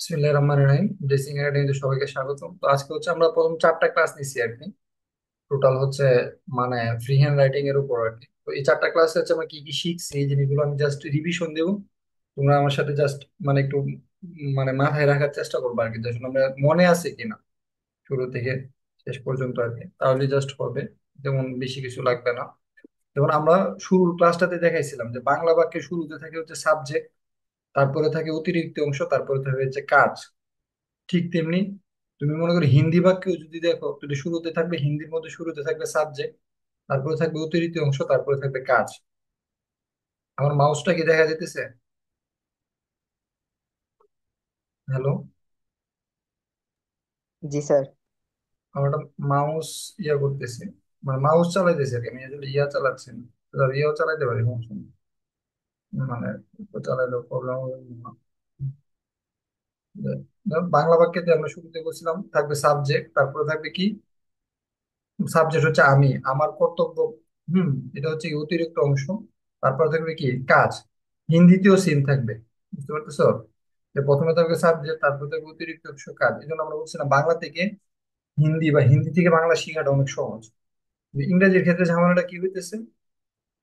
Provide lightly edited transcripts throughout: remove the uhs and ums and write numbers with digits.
বিসমিল্লাহির রহমানির রহিম। ড্রেসিং একাডেমিতে সবাইকে স্বাগতম। তো আজকে হচ্ছে আমরা প্রথম 4টা ক্লাস নিচ্ছি আর কি। টোটাল হচ্ছে মানে ফ্রি হ্যান্ড রাইটিং এর উপর আর কি। তো এই 4টা ক্লাসে হচ্ছে আমরা কি কি শিখছি এই জিনিসগুলো আমি জাস্ট রিভিশন দেবো। তোমরা আমার সাথে জাস্ট মানে একটু মানে মাথায় রাখার চেষ্টা করবো আর কি, যে আসলে আমরা মনে আছে কিনা শুরু থেকে শেষ পর্যন্ত আর কি, তাহলে জাস্ট হবে। যেমন বেশি কিছু লাগবে না। যেমন আমরা শুরুর ক্লাসটাতে দেখাইছিলাম যে বাংলা বাক্যের শুরুতে থাকে হচ্ছে সাবজেক্ট, তারপরে থাকে অতিরিক্ত অংশ, তারপরে থাকে হচ্ছে কাজ। ঠিক তেমনি তুমি মনে করো হিন্দি বাক্যেও যদি দেখো, যদি শুরুতে থাকবে, হিন্দির মধ্যে শুরুতে থাকবে সাবজেক্ট, তারপরে থাকবে অতিরিক্ত অংশ, তারপরে থাকবে কাজ। আমার মাউসটা কি দেখা যেতেছে? হ্যালো? জি স্যার। আমার মাউস ইয়া করতেছে, মানে মাউস চালাইতেছে আর কি। আমি আসলে ইয়া চালাচ্ছি না। ইয়াও চালাইতে পারি, সমস্যা নেই। মানে চালাইলেও প্রবলেম হবে না। বাংলা বাক্যেতে আমরা শুরুতে বলছিলাম থাকবে সাবজেক্ট, তারপরে থাকবে কি, সাবজেক্ট হচ্ছে আমি, আমার কর্তব্য। হুম। এটা হচ্ছে কি অতিরিক্ত অংশ। তারপর থাকবে কি কাজ। হিন্দিতেও সেম থাকবে। বুঝতে পারতেছো? যে প্রথমে থাকবে সাবজেক্ট, তারপর থাকবে অতিরিক্ত অংশ, কাজ। এই জন্য আমরা বলছিলাম বাংলা থেকে হিন্দি বা হিন্দি থেকে বাংলা শেখাটা অনেক সহজ। কিন্তু ইংরেজির ক্ষেত্রে ঝামেলাটা কি হইতেছে,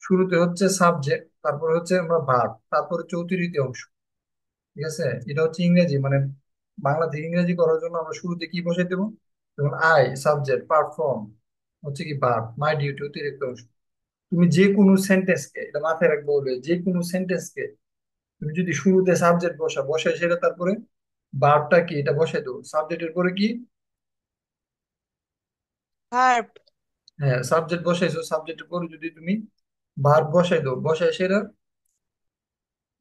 শুরুতে হচ্ছে সাবজেক্ট, তারপর হচ্ছে আমরা ভার্ব, তারপর হচ্ছে অতিরিক্ত অংশ। ঠিক আছে? এটা হচ্ছে ইংরেজি, মানে বাংলা থেকে ইংরেজি করার জন্য আমরা শুরুতে কি বসাই দেবো, যেমন আই সাবজেক্ট, পারফর্ম হচ্ছে কি ভার্ব, মাই ডিউটি অতিরিক্ত অংশ। তুমি যে কোনো সেন্টেন্সকে, এটা মাথায় রাখবো বলে, যে কোনো সেন্টেন্সকে তুমি যদি শুরুতে সাবজেক্ট বসায় সেটা তারপরে ভার্বটা কি এটা বসাই দেবো, সাবজেক্টের পরে কি, ভার্ব। হ্যাঁ সাবজেক্ট বসাইছো, সাবজেক্টের পরে যদি তুমি ভার্ব বসাই দাও, বসায় সেটা,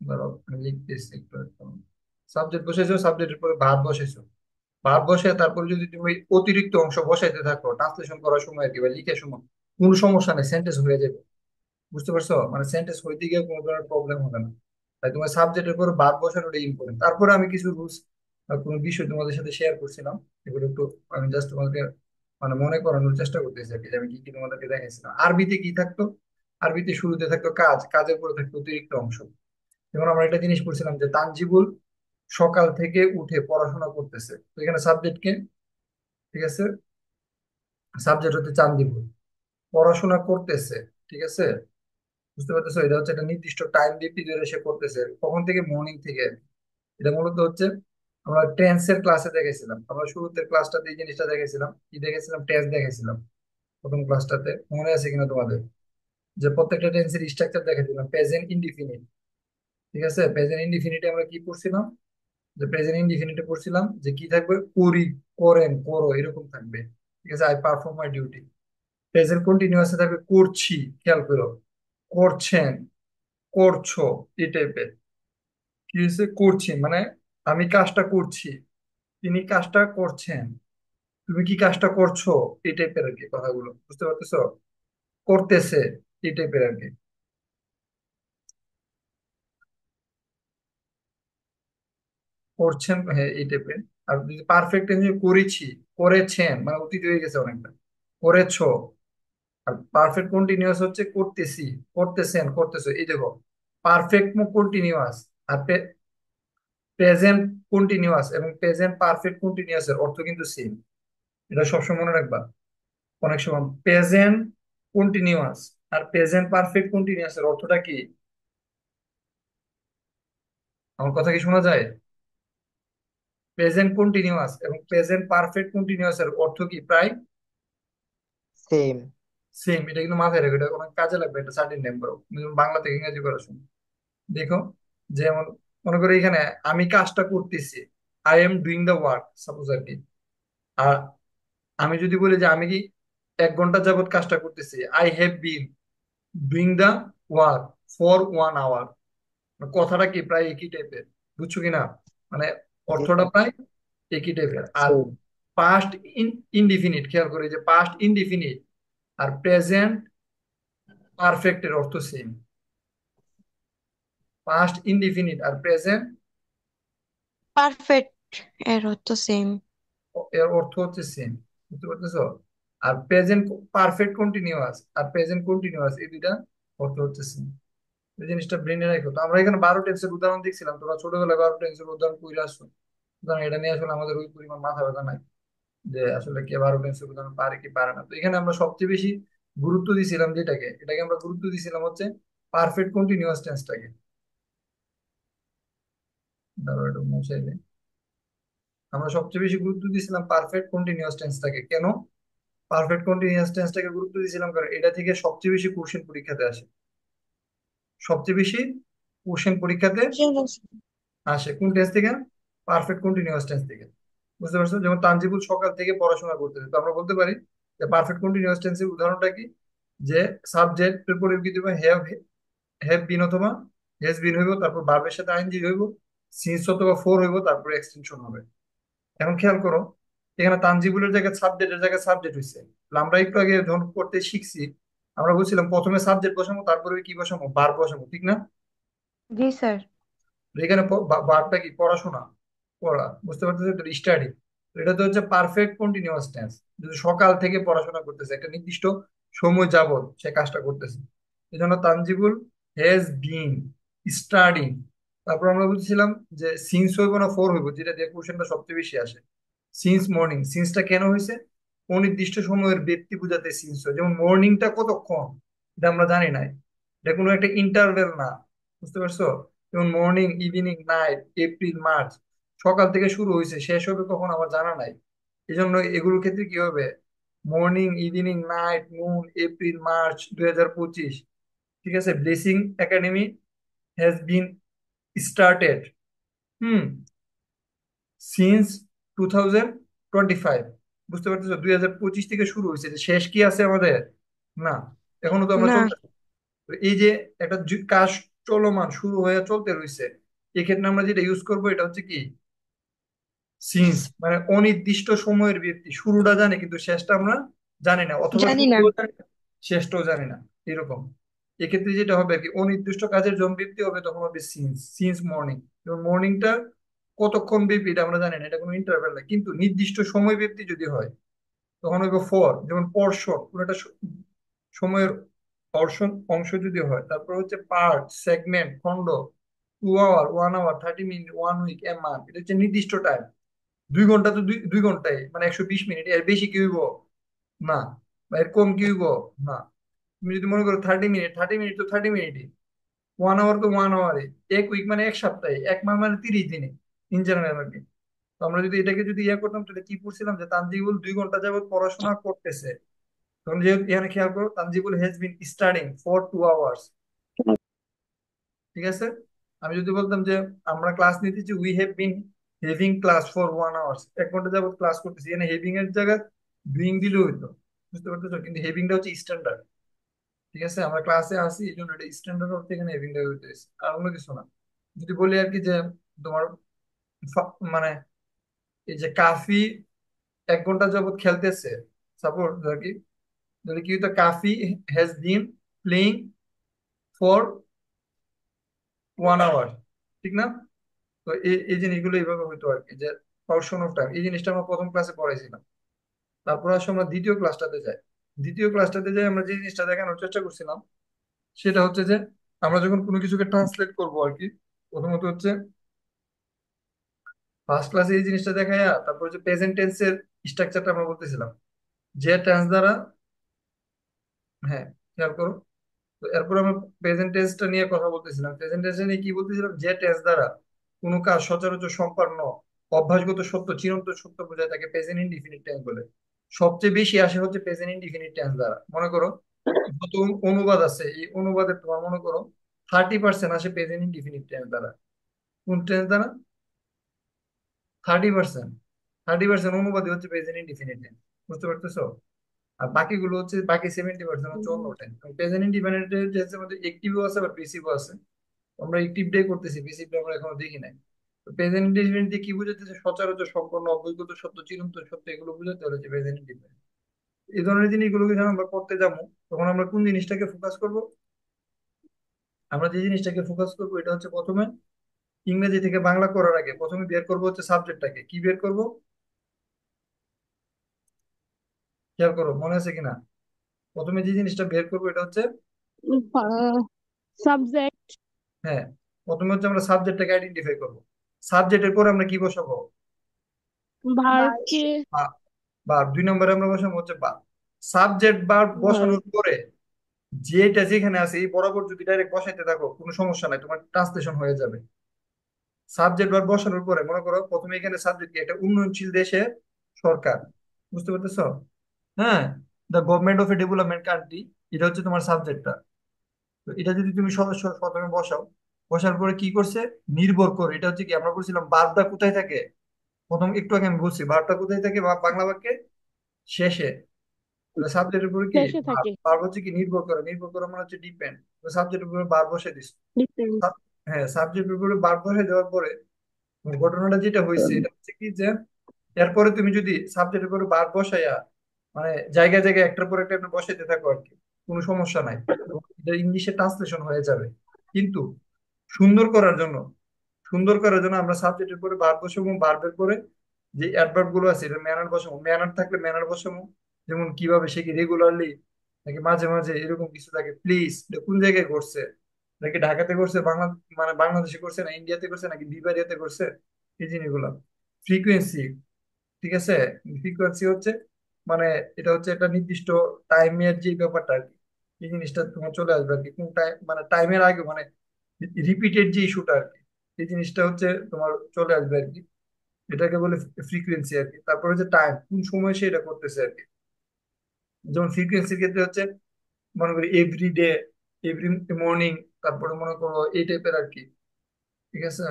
দাঁড়াও আমি লিখতেছি একটু। সাবজেক্ট বসাইছো, সাবজেক্টের পরে ভার্ব বসাইছো, ভার্ব বসে তারপরে যদি তুমি অতিরিক্ত অংশ বসাইতে থাকো ট্রান্সলেশন করার সময় আর কি, বা লিখার সময়, কোনো সমস্যা নেই, সেন্টেন্স হয়ে যাবে। বুঝতে পারছো? মানে সেন্টেন্স হইতে গিয়ে কোনো ধরনের প্রবলেম হবে না। তাই তোমার সাবজেক্টের পর ভার্ব বসানোটা ইম্পর্টেন্ট। তারপরে আমি কিছু রুলস, কোনো বিষয় তোমাদের সাথে শেয়ার করছিলাম, এগুলো একটু আমি জাস্ট তোমাদেরকে মানে মনে করানোর চেষ্টা করতেছি আর কি, যে আমি কি কি তোমাদেরকে দেখাইছিলাম। আরবিতে কি থাকতো, আরবিতে শুরুতে থাকতো কাজ, কাজের পরে থাকতো অতিরিক্ত অংশ। যেমন আমরা একটা জিনিস পড়ছিলাম যে তানজিবুল সকাল থেকে উঠে পড়াশোনা করতেছে, তো এখানে সাবজেক্ট কে, ঠিক আছে, সাবজেক্ট হচ্ছে চান্দিবুল, পড়াশোনা করতেছে। ঠিক আছে? বুঝতে পারতেছো? এটা হচ্ছে একটা নির্দিষ্ট টাইম দিয়ে পিরিয়ড সে করতেছে, কখন থেকে, মর্নিং থেকে। এটা মূলত হচ্ছে আমরা টেন্সের ক্লাসে দেখেছিলাম, আমরা শুরুতে ক্লাসটাতে এই জিনিসটা দেখেছিলাম, কি দেখেছিলাম, টেন্স দেখেছিলাম প্রথম ক্লাসটাতে। মনে আছে কিনা তোমাদের, যে প্রত্যেকটা টেন্সের স্ট্রাকচার দেখেছিলাম, প্রেজেন্ট ইনডিফিনিট। ঠিক আছে? প্রেজেন্ট ইনডিফিনিটে আমরা কি পড়ছিলাম, যে প্রেজেন্ট ইনডিফিনিটে পড়ছিলাম যে কি থাকবে, করি, করেন, করো, এরকম থাকবে। ঠিক আছে? I perform my duty. Present কন্টিনিউয়াসে থাকবে করছি, খেয়াল করো, করছেন, করছো, এই টাইপের। কি হয়েছে, করছি মানে আমি কাজটা করছি, তিনি কাজটা করছেন, তুমি কি কাজটা করছো, এই টাইপের আর কি কথাগুলো। বুঝতে পারতেছো? করতেছে, এই টাইপের আর কি। করছেন, হ্যাঁ এই টাইপের। আর যদি পারফেক্ট টেন্সে করেছি, করেছেন মানে অতীত হয়ে গেছে অনেকটা, করেছো। আর পারফেক্ট কন্টিনিউয়াস হচ্ছে করতেছি, করতেছেন, করতেছো, এই দেখো পারফেক্ট কন্টিনিউয়াস আর প্রেজেন্ট কন্টিনিউয়াস এবং প্রেজেন্ট পারফেক্ট কন্টিনিউয়াস এর অর্থ কিন্তু সেম। এটা সবসময় মনে রাখবা। অনেক সময় প্রেজেন্ট কন্টিনিউয়াস আর প্রেজেন্ট পারফেক্ট কন্টিনিউয়াস এর অর্থটা কি, আমার কথা কি শোনা যায়? প্রেজেন্ট কন্টিনিউয়াস এবং প্রেজেন্ট পারফেক্ট কন্টিনিউয়াস এর অর্থ কি প্রায় সেম। সেম। এটা কিন্তু মাথায় রেখো, এটা অনেক কাজে লাগবে, এটা সার্টেন টাইম করো তুমি যখন বাংলা থেকে ইংরেজি করার সময়। দেখো, যেমন মনে করো এখানে আমি কাজটা করতেছি, I am doing the work suppose আর কি। আর আমি যদি বলি যে আমি কি 1 ঘন্টা যাবত কাজটা করতেছি, I have been doing the work for 1 hour. কথাটা কি প্রায় একই টাইপের। বুঝছো কিনা? মানে জি অর্থটা স্যার। প্রায় একই টাইপের। আর সেম। পাস্ট ইনডিফিনিট, খেয়াল করে যে পাস্ট ইনডিফিনিট আর প্রেজেন্ট পারফেক্ট এর অর্থ সেম। পাস্ট ইনডিফিনিট আর প্রেজেন্ট পারফেক্ট এর অর্থ সেম। এর অর্থ হচ্ছে সেম। বুঝতে পারতেছো? আর প্রেজেন্ট পারফেক্ট কন্টিনিউয়াস আর প্রেজেন্ট কন্টিনিউয়াস, এই দুইটা অর্থ হচ্ছে সেম। এই জিনিসটা ব্রেনে রাখো। তো আমরা এখানে 12 টেন্সের উদাহরণ দেখছিলাম, তোমরা ছোটবেলায় 12 টেন্সের উদাহরণ কইরা আসো। সুতরাং এটা নিয়ে আসলে আমাদের ওই পরিমাণ মাথা ব্যথা নাই যে আসলে কে ভার্ব টেন্সে বোঝানো পারে কি পারে না। তো এখানে আমরা সবচেয়ে বেশি গুরুত্ব দিয়েছিলাম যেটাকে, এটাকে আমরা গুরুত্ব দিয়েছিলাম হচ্ছে পারফেক্ট কন্টিনিউয়াস টেন্সটাকে। ধরো এটা মুছে দিই। আমরা সবচেয়ে বেশি গুরুত্ব দিয়েছিলাম পারফেক্ট কন্টিনিউয়াস টেন্সটাকে। কেন পারফেক্ট কন্টিনিউয়াস টেন্সটাকে গুরুত্ব দিয়েছিলাম? কারণ এটা থেকে সবচেয়ে বেশি কোশ্চেন পরীক্ষাতে আসে। সবচেয়ে বেশি কোশ্চেন পরীক্ষাতে আসে কোন টেন্স থেকে? পারফেক্ট কন্টিনিউয়াস টেন্স থেকে। বুঝতে পারছো? যেমন তানজিবুল সকাল থেকে পড়াশোনা করতেছে, তো আমরা বলতে পারি যে পারফেক্ট কন্টিনিউয়াস টেন্সের উদাহরণটা কি, যে সাবজেক্টের পরে কি দিবে, হ্যাভ, হ্যাভ বিন অথবা হ্যাজ বিন হইব, তারপর ভার্বের সাথে আইএনজি হইব, সিন্স অথবা ফোর হইব, তারপর এক্সটেনশন হবে। এখন খেয়াল করো, এখানে তানজিবুলের জায়গায় সাবজেক্টের জায়গায় সাবজেক্ট হয়েছে। আমরা একটু আগে যখন পড়তে শিখছি, আমরা বলছিলাম প্রথমে সাবজেক্ট বসাবো, তারপরে কি বসাবো, ভার্ব বসাবো, ঠিক না? জি স্যার। তো এখানে ভার্বটা কি, পড়াশোনা, পড়া, বুঝতে পারতেছে তো, স্টাডি। এটা তো হচ্ছে পারফেক্ট কন্টিনিউয়াস টেন্স। যদি সকাল থেকে পড়াশোনা করতেছে, একটা নির্দিষ্ট সময় যাবত সে কাজটা করতেছে, এই জন্য তানজিবুল হ্যাজ বিন স্টাডিং। তারপর আমরা বলছিলাম যে সিন্স হইব না ফোর হইব, যেটা দিয়ে কোশ্চেনটা সবচেয়ে বেশি আসে। সিন্স মর্নিং, সিন্সটা কেন হয়েছে? অনির্দিষ্ট সময়ের ব্যক্তি বোঝাতে সিন্স হয়। যেমন মর্নিংটা কতক্ষণ, এটা আমরা জানি না, এটা কোনো একটা ইন্টারভেল না। বুঝতে পারছো? যেমন morning, evening, night, April, March, সকাল থেকে শুরু হয়েছে, শেষ হবে কখন আমার জানা নাই। এই জন্য এগুলোর ক্ষেত্রে কি হবে, morning, evening, night, moon, April, March 2025। ঠিক আছে, blessing academy has been started, hmm, since 2025। বুঝতে পারতেছো? 2025 থেকে শুরু হয়েছে, যে শেষ কি আছে আমাদের? না, এখনো তো আমরা না। চলতে। তো এই যে একটা কাজ চলমান, শুরু হয়ে চলতে রয়েছে, এক্ষেত্রে আমরা যেটা ইউজ করবো এটা হচ্ছে কি, সিন্স। মানে অনির্দিষ্ট সময়ের ব্যক্তি, শুরুটা জানি কিন্তু শেষটা আমরা জানি না, অথবা জানি না। শুরুও জানি না, শেষটাও জানি না, এরকম। এক্ষেত্রে যেটা হবে আর কি, অনির্দিষ্ট কাজের যখন ব্যক্তি হবে তখন হবে সিন্স, সিন্স মর্নিং। যেমন মর্নিংটা কতক্ষণ ব্যাপী এটা আমরা জানি না, এটা কোনো ইন্টারভ্যাল না, কিন্তু নির্দিষ্ট সময় ব্যক্তি যদি হয় তখন হইবে ফর। যেমন পর্শন, কোনো একটা সময়ের পর্শন অংশ যদি হয়। তারপর হচ্ছে পার্ট, সেগমেন্ট, খণ্ড, 2 hour, 1 hour, 30 minute, 1 week, a month, এটা হচ্ছে নির্দিষ্ট টাইম। 2 ঘন্টা তো দুই দুই ঘন্টায়, মানে 120 মিনিট, এর বেশি কি হইব? না। বা এর কম কি হইব? না। তুমি যদি মনে করো 30 মিনিট, 30 মিনিট তো 30 মিনিটই। 1 আওয়ার তো 1 আওয়ারে। 1 উইক মানে 1 সপ্তাহে, 1 মাস মানে 30 দিনে, ইন জেনারেল আর কি। তো আমরা যদি এটাকে যদি ইয়ে করতাম, তাহলে কি পড়ছিলাম, যে তানজিবুল 2 ঘন্টা যাবত পড়াশোনা করতেছে। তখন যেহেতু এখানে খেয়াল করো, Tanjibul has been studying for 2 hours. ঠিক আছে। আমি যদি বলতাম যে আমরা ক্লাস নিতেছি, we have been having class for 1 hours, 1 ঘন্টা যাবত ক্লাস করতেছি, এখানে হেভিং এর জায়গায় ডুইং দিলে হইতো। বুঝতে পারতেছো? কিন্তু হেভিংটা হচ্ছে স্ট্যান্ডার্ড। ঠিক আছে, আমরা ক্লাসে আসি এই জন্য এটা স্ট্যান্ডার্ড অর্থে এখানে হেভিংটা হইতেছে, আর অন্য কিছু না। যদি বলি আর কি যে তোমার মানে এই যে কাফি 1 ঘন্টা যাবত খেলতেছে, সাপোজ আর কি, তাহলে কি হইতো, Kafi has been playing for 1 hour. ঠিক না? তো এই এই জিনিসগুলো এইভাবে হইতো আর কি, যে পোর্শন অফ টাইম, এই জিনিসটা আমরা প্রথম ক্লাসে পড়াইছিলাম। তারপর আসলে আমরা দ্বিতীয় ক্লাসটাতে যাই। দ্বিতীয় ক্লাসটাতে যাই আমরা যে জিনিসটা দেখানোর চেষ্টা করছিলাম, সেটা হচ্ছে যে আমরা যখন কোনো কিছুকে ট্রান্সলেট করবো আর কি, প্রথমত হচ্ছে ফার্স্ট ক্লাসে এই জিনিসটা দেখাইয়া, তারপর হচ্ছে প্রেজেন্ট টেন্সের স্ট্রাকচারটা আমরা বলতেছিলাম, যে টেন্স দ্বারা, হ্যাঁ, খেয়াল করো। তো এরপর আমরা প্রেজেন্ট টেন্সটা নিয়ে কথা বলতেছিলাম। প্রেজেন্ট টেন্স নিয়ে কি বলতেছিলাম, যে টেন্স দ্বারা কোনো কাজ সচরাচর সম্পন্ন, অভ্যাসগত সত্য, চিরন্তন সত্য বোঝায়, তাকে প্রেজেন্ট ইনডিফিনিট টেন্স বলে। সবচেয়ে বেশি আসে হচ্ছে প্রেজেন্ট ইনডিফিনিট টেন্স দ্বারা। মনে করো যত অনুবাদ আছে, এই অনুবাদের তোমার মনে করো 30% আসে প্রেজেন্ট ইনডিফিনিট টেন্স দ্বারা। কোন টেন্স দ্বারা? 30%। 30% অনুবাদই হচ্ছে প্রেজেন্ট ইনডিফিনিট টেন্স। বুঝতে পারতেছো? আর বাকিগুলো হচ্ছে, বাকি 70% হচ্ছে অন্য টেন্স। প্রেজেন্ট ইনডিফিনিট টেন্সের মধ্যে অ্যাক্টিভও আছে আবার প্যাসিভও আছে। আমরা অ্যাক্টিভ ডে করতেছি, প্যাসিভ আমরা এখনো দেখি নাই। তো প্রেজেন্ট ইনডিফিনিট দিয়ে কি বুঝাইতেছে, সচরাচর সম্পন্ন, অবৈগত সত্য, চিরন্তন সত্য, এগুলো বুঝাতে হচ্ছে প্রেজেন্ট ইনডিফিনিট। এই ধরনের জিনিসগুলোকে যখন আমরা করতে যাবো, তখন আমরা কোন জিনিসটাকে ফোকাস করব? আমরা যে জিনিসটাকে ফোকাস করবো এটা হচ্ছে প্রথমে ইংরেজি থেকে বাংলা করার আগে প্রথমে বের করবো হচ্ছে সাবজেক্টটাকে। কি বের করব? খেয়াল করো, মনে আছে কিনা? প্রথমে যে জিনিসটা বের করবো এটা হচ্ছে, সাবজেক্ট। হ্যাঁ, প্রথমে হচ্ছে আমরা সাবজেক্টটাকে আইডেন্টিফাই করবো। সাবজেক্টের পরে আমরা কি বসাবো? ভার্বকে ভার্ব 2 নম্বরে আমরা বসাবো হচ্ছে ভার্ব। সাবজেক্ট ভার্ব ভার্ব বসানোর পরে যেটা যেখানে আছে এই বরাবর যদি ডাইরেক্ট বসাইতে থাকো কোনো সমস্যা নাই, তোমার ট্রান্সলেশন হয়ে যাবে। সাবজেক্ট ভার্ব বসানোর পরে মনে করো প্রথমে এখানে সাবজেক্ট কি, একটা উন্নয়নশীল দেশের সরকার, বুঝতে পারতেছো? হ্যাঁ, the government of A development country, এটা হচ্ছে তোমার সাবজেক্টটা। তো এটা যদি তুমি সদস্য প্রথমে বসাও, বসার পরে কি করছে, নির্ভর করে, এটা হচ্ছে কি আমরা বলছিলাম ভার্বটা কোথায় থাকে, প্রথম একটু আগে আমি বলছি ভার্বটা কোথায় থাকে বাংলা বাক্যে শেষে। সাবজেক্টের উপরে কি শেষে থাকে। ভার্ব হচ্ছে কি নির্ভর করে, নির্ভর করে মানে হচ্ছে ডিপেন্ড। সাবজেক্টের উপরে ভার্ব বসে দিস। ডিপেন্ড। হ্যাঁ, সাবজেক্টের উপরে ভার্ব বসে দেওয়ার পরে ঘটনাটা যেটা হয়েছে এটা হচ্ছে কি যে এরপরে তুমি যদি সাবজেক্টের উপরে ভার্ব বসাইয়া মানে জায়গায় জায়গায় একটার পর একটা একটা বসাইতে থাকো আর কি, কোনো সমস্যা নাই, এটা ইংলিশে ট্রান্সলেশন হয়ে যাবে। কিন্তু সুন্দর করার জন্য, সুন্দর করার জন্য আমরা সাবজেক্টের পরে ভার্ব বসাবো, ভার্বের পরে যে অ্যাডভার্ব গুলো আছে এটা ম্যানার বসাবো, ম্যানার থাকলে ম্যানার বসাবো। যেমন কিভাবে সে কি রেগুলারলি নাকি মাঝে মাঝে এরকম কিছু থাকে, প্লিজ এটা কোন জায়গায় করছে, নাকি ঢাকাতে করছে, মানে বাংলাদেশে করছে না ইন্ডিয়াতে করছে নাকি বিবারিয়াতে করছে, এই জিনিসগুলো। ফ্রিকোয়েন্সি, ঠিক আছে, ফ্রিকোয়েন্সি হচ্ছে মানে এটা হচ্ছে একটা নির্দিষ্ট টাইমের যে ব্যাপারটা আর কি, এই জিনিসটা তোমার চলে আসবে আর কি, কোন টাইম মানে টাইমের আগে মানে রিপিটেড যে ইস্যুটা আর কি, এই জিনিসটা হচ্ছে তোমার চলে আসবে আর কি, এটাকে বলে ফ্রিকোয়েন্সি আর কি। তারপর হচ্ছে টাইম, কোন সময় সে এটা করতেছে আর কি। যেমন ফ্রিকোয়েন্সির ক্ষেত্রে হচ্ছে মনে করি এভরি ডে, এভরি মর্নিং, তারপরে মনে করো এই টাইপের আর কি, ঠিক আছে,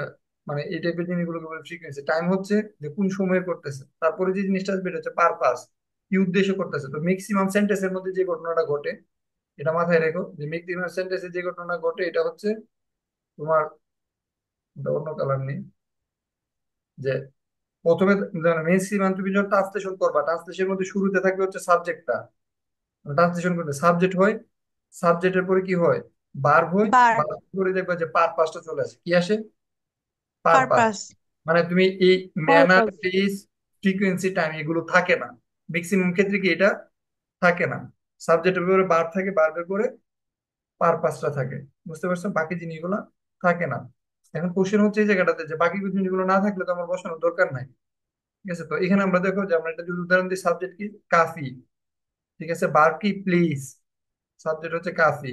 মানে এই টাইপের জিনিসগুলোকে বলে ফ্রিকোয়েন্সি। টাইম হচ্ছে যে কোন সময় করতেছে, তারপরে যে জিনিসটা আসবে এটা হচ্ছে পারপাস, কি উদ্দেশ্য করতেছে। তো ম্যাক্সিমাম সেন্টেন্সের মধ্যে যে ঘটনাটা ঘটে এটা মাথায় রেখো, যে ম্যাক্সিমাম সেন্টেন্সে যে ঘটনা ঘটে এটা হচ্ছে তোমার, এটা অন্য কালার নেই, যে প্রথমে ম্যাক্সিমাম তুমি যখন ট্রান্সলেশন করবা ট্রান্সলেশনের মধ্যে শুরুতে থাকবে হচ্ছে সাবজেক্টটা, ট্রান্সলেশন করতে সাবজেক্ট হয়, সাবজেক্টের পরে কি হয়, ভার্ব হয়, বার ভার্ব করে দেখবে যে পারপাসটা চলে আসে, কি আসে, পারপাস। পারপাস। মানে তুমি এই manner, purpose. Place, frequency, time এগুলো থাকে না, ম্যাক্সিমাম ক্ষেত্রে কি এটা থাকে না। সাবজেক্টের পরে ভার্ব থাকে, ভার্বের পরে পারপাসটা থাকে, বুঝতে পারছো, বাকি জিনিসগুলো থাকে না। এখন কোশ্চেন হচ্ছে এই জায়গাটাতে যে বাকি জিনিসগুলো না থাকলে তো আমার বসানোর দরকার নাই, ঠিক আছে। তো এখানে আমরা দেখো যে আমরা একটা যদি উদাহরণ দিই, সাবজেক্ট কি কাফি, ঠিক আছে, ভার্ব কি প্লিজ, সাবজেক্ট হচ্ছে কাফি,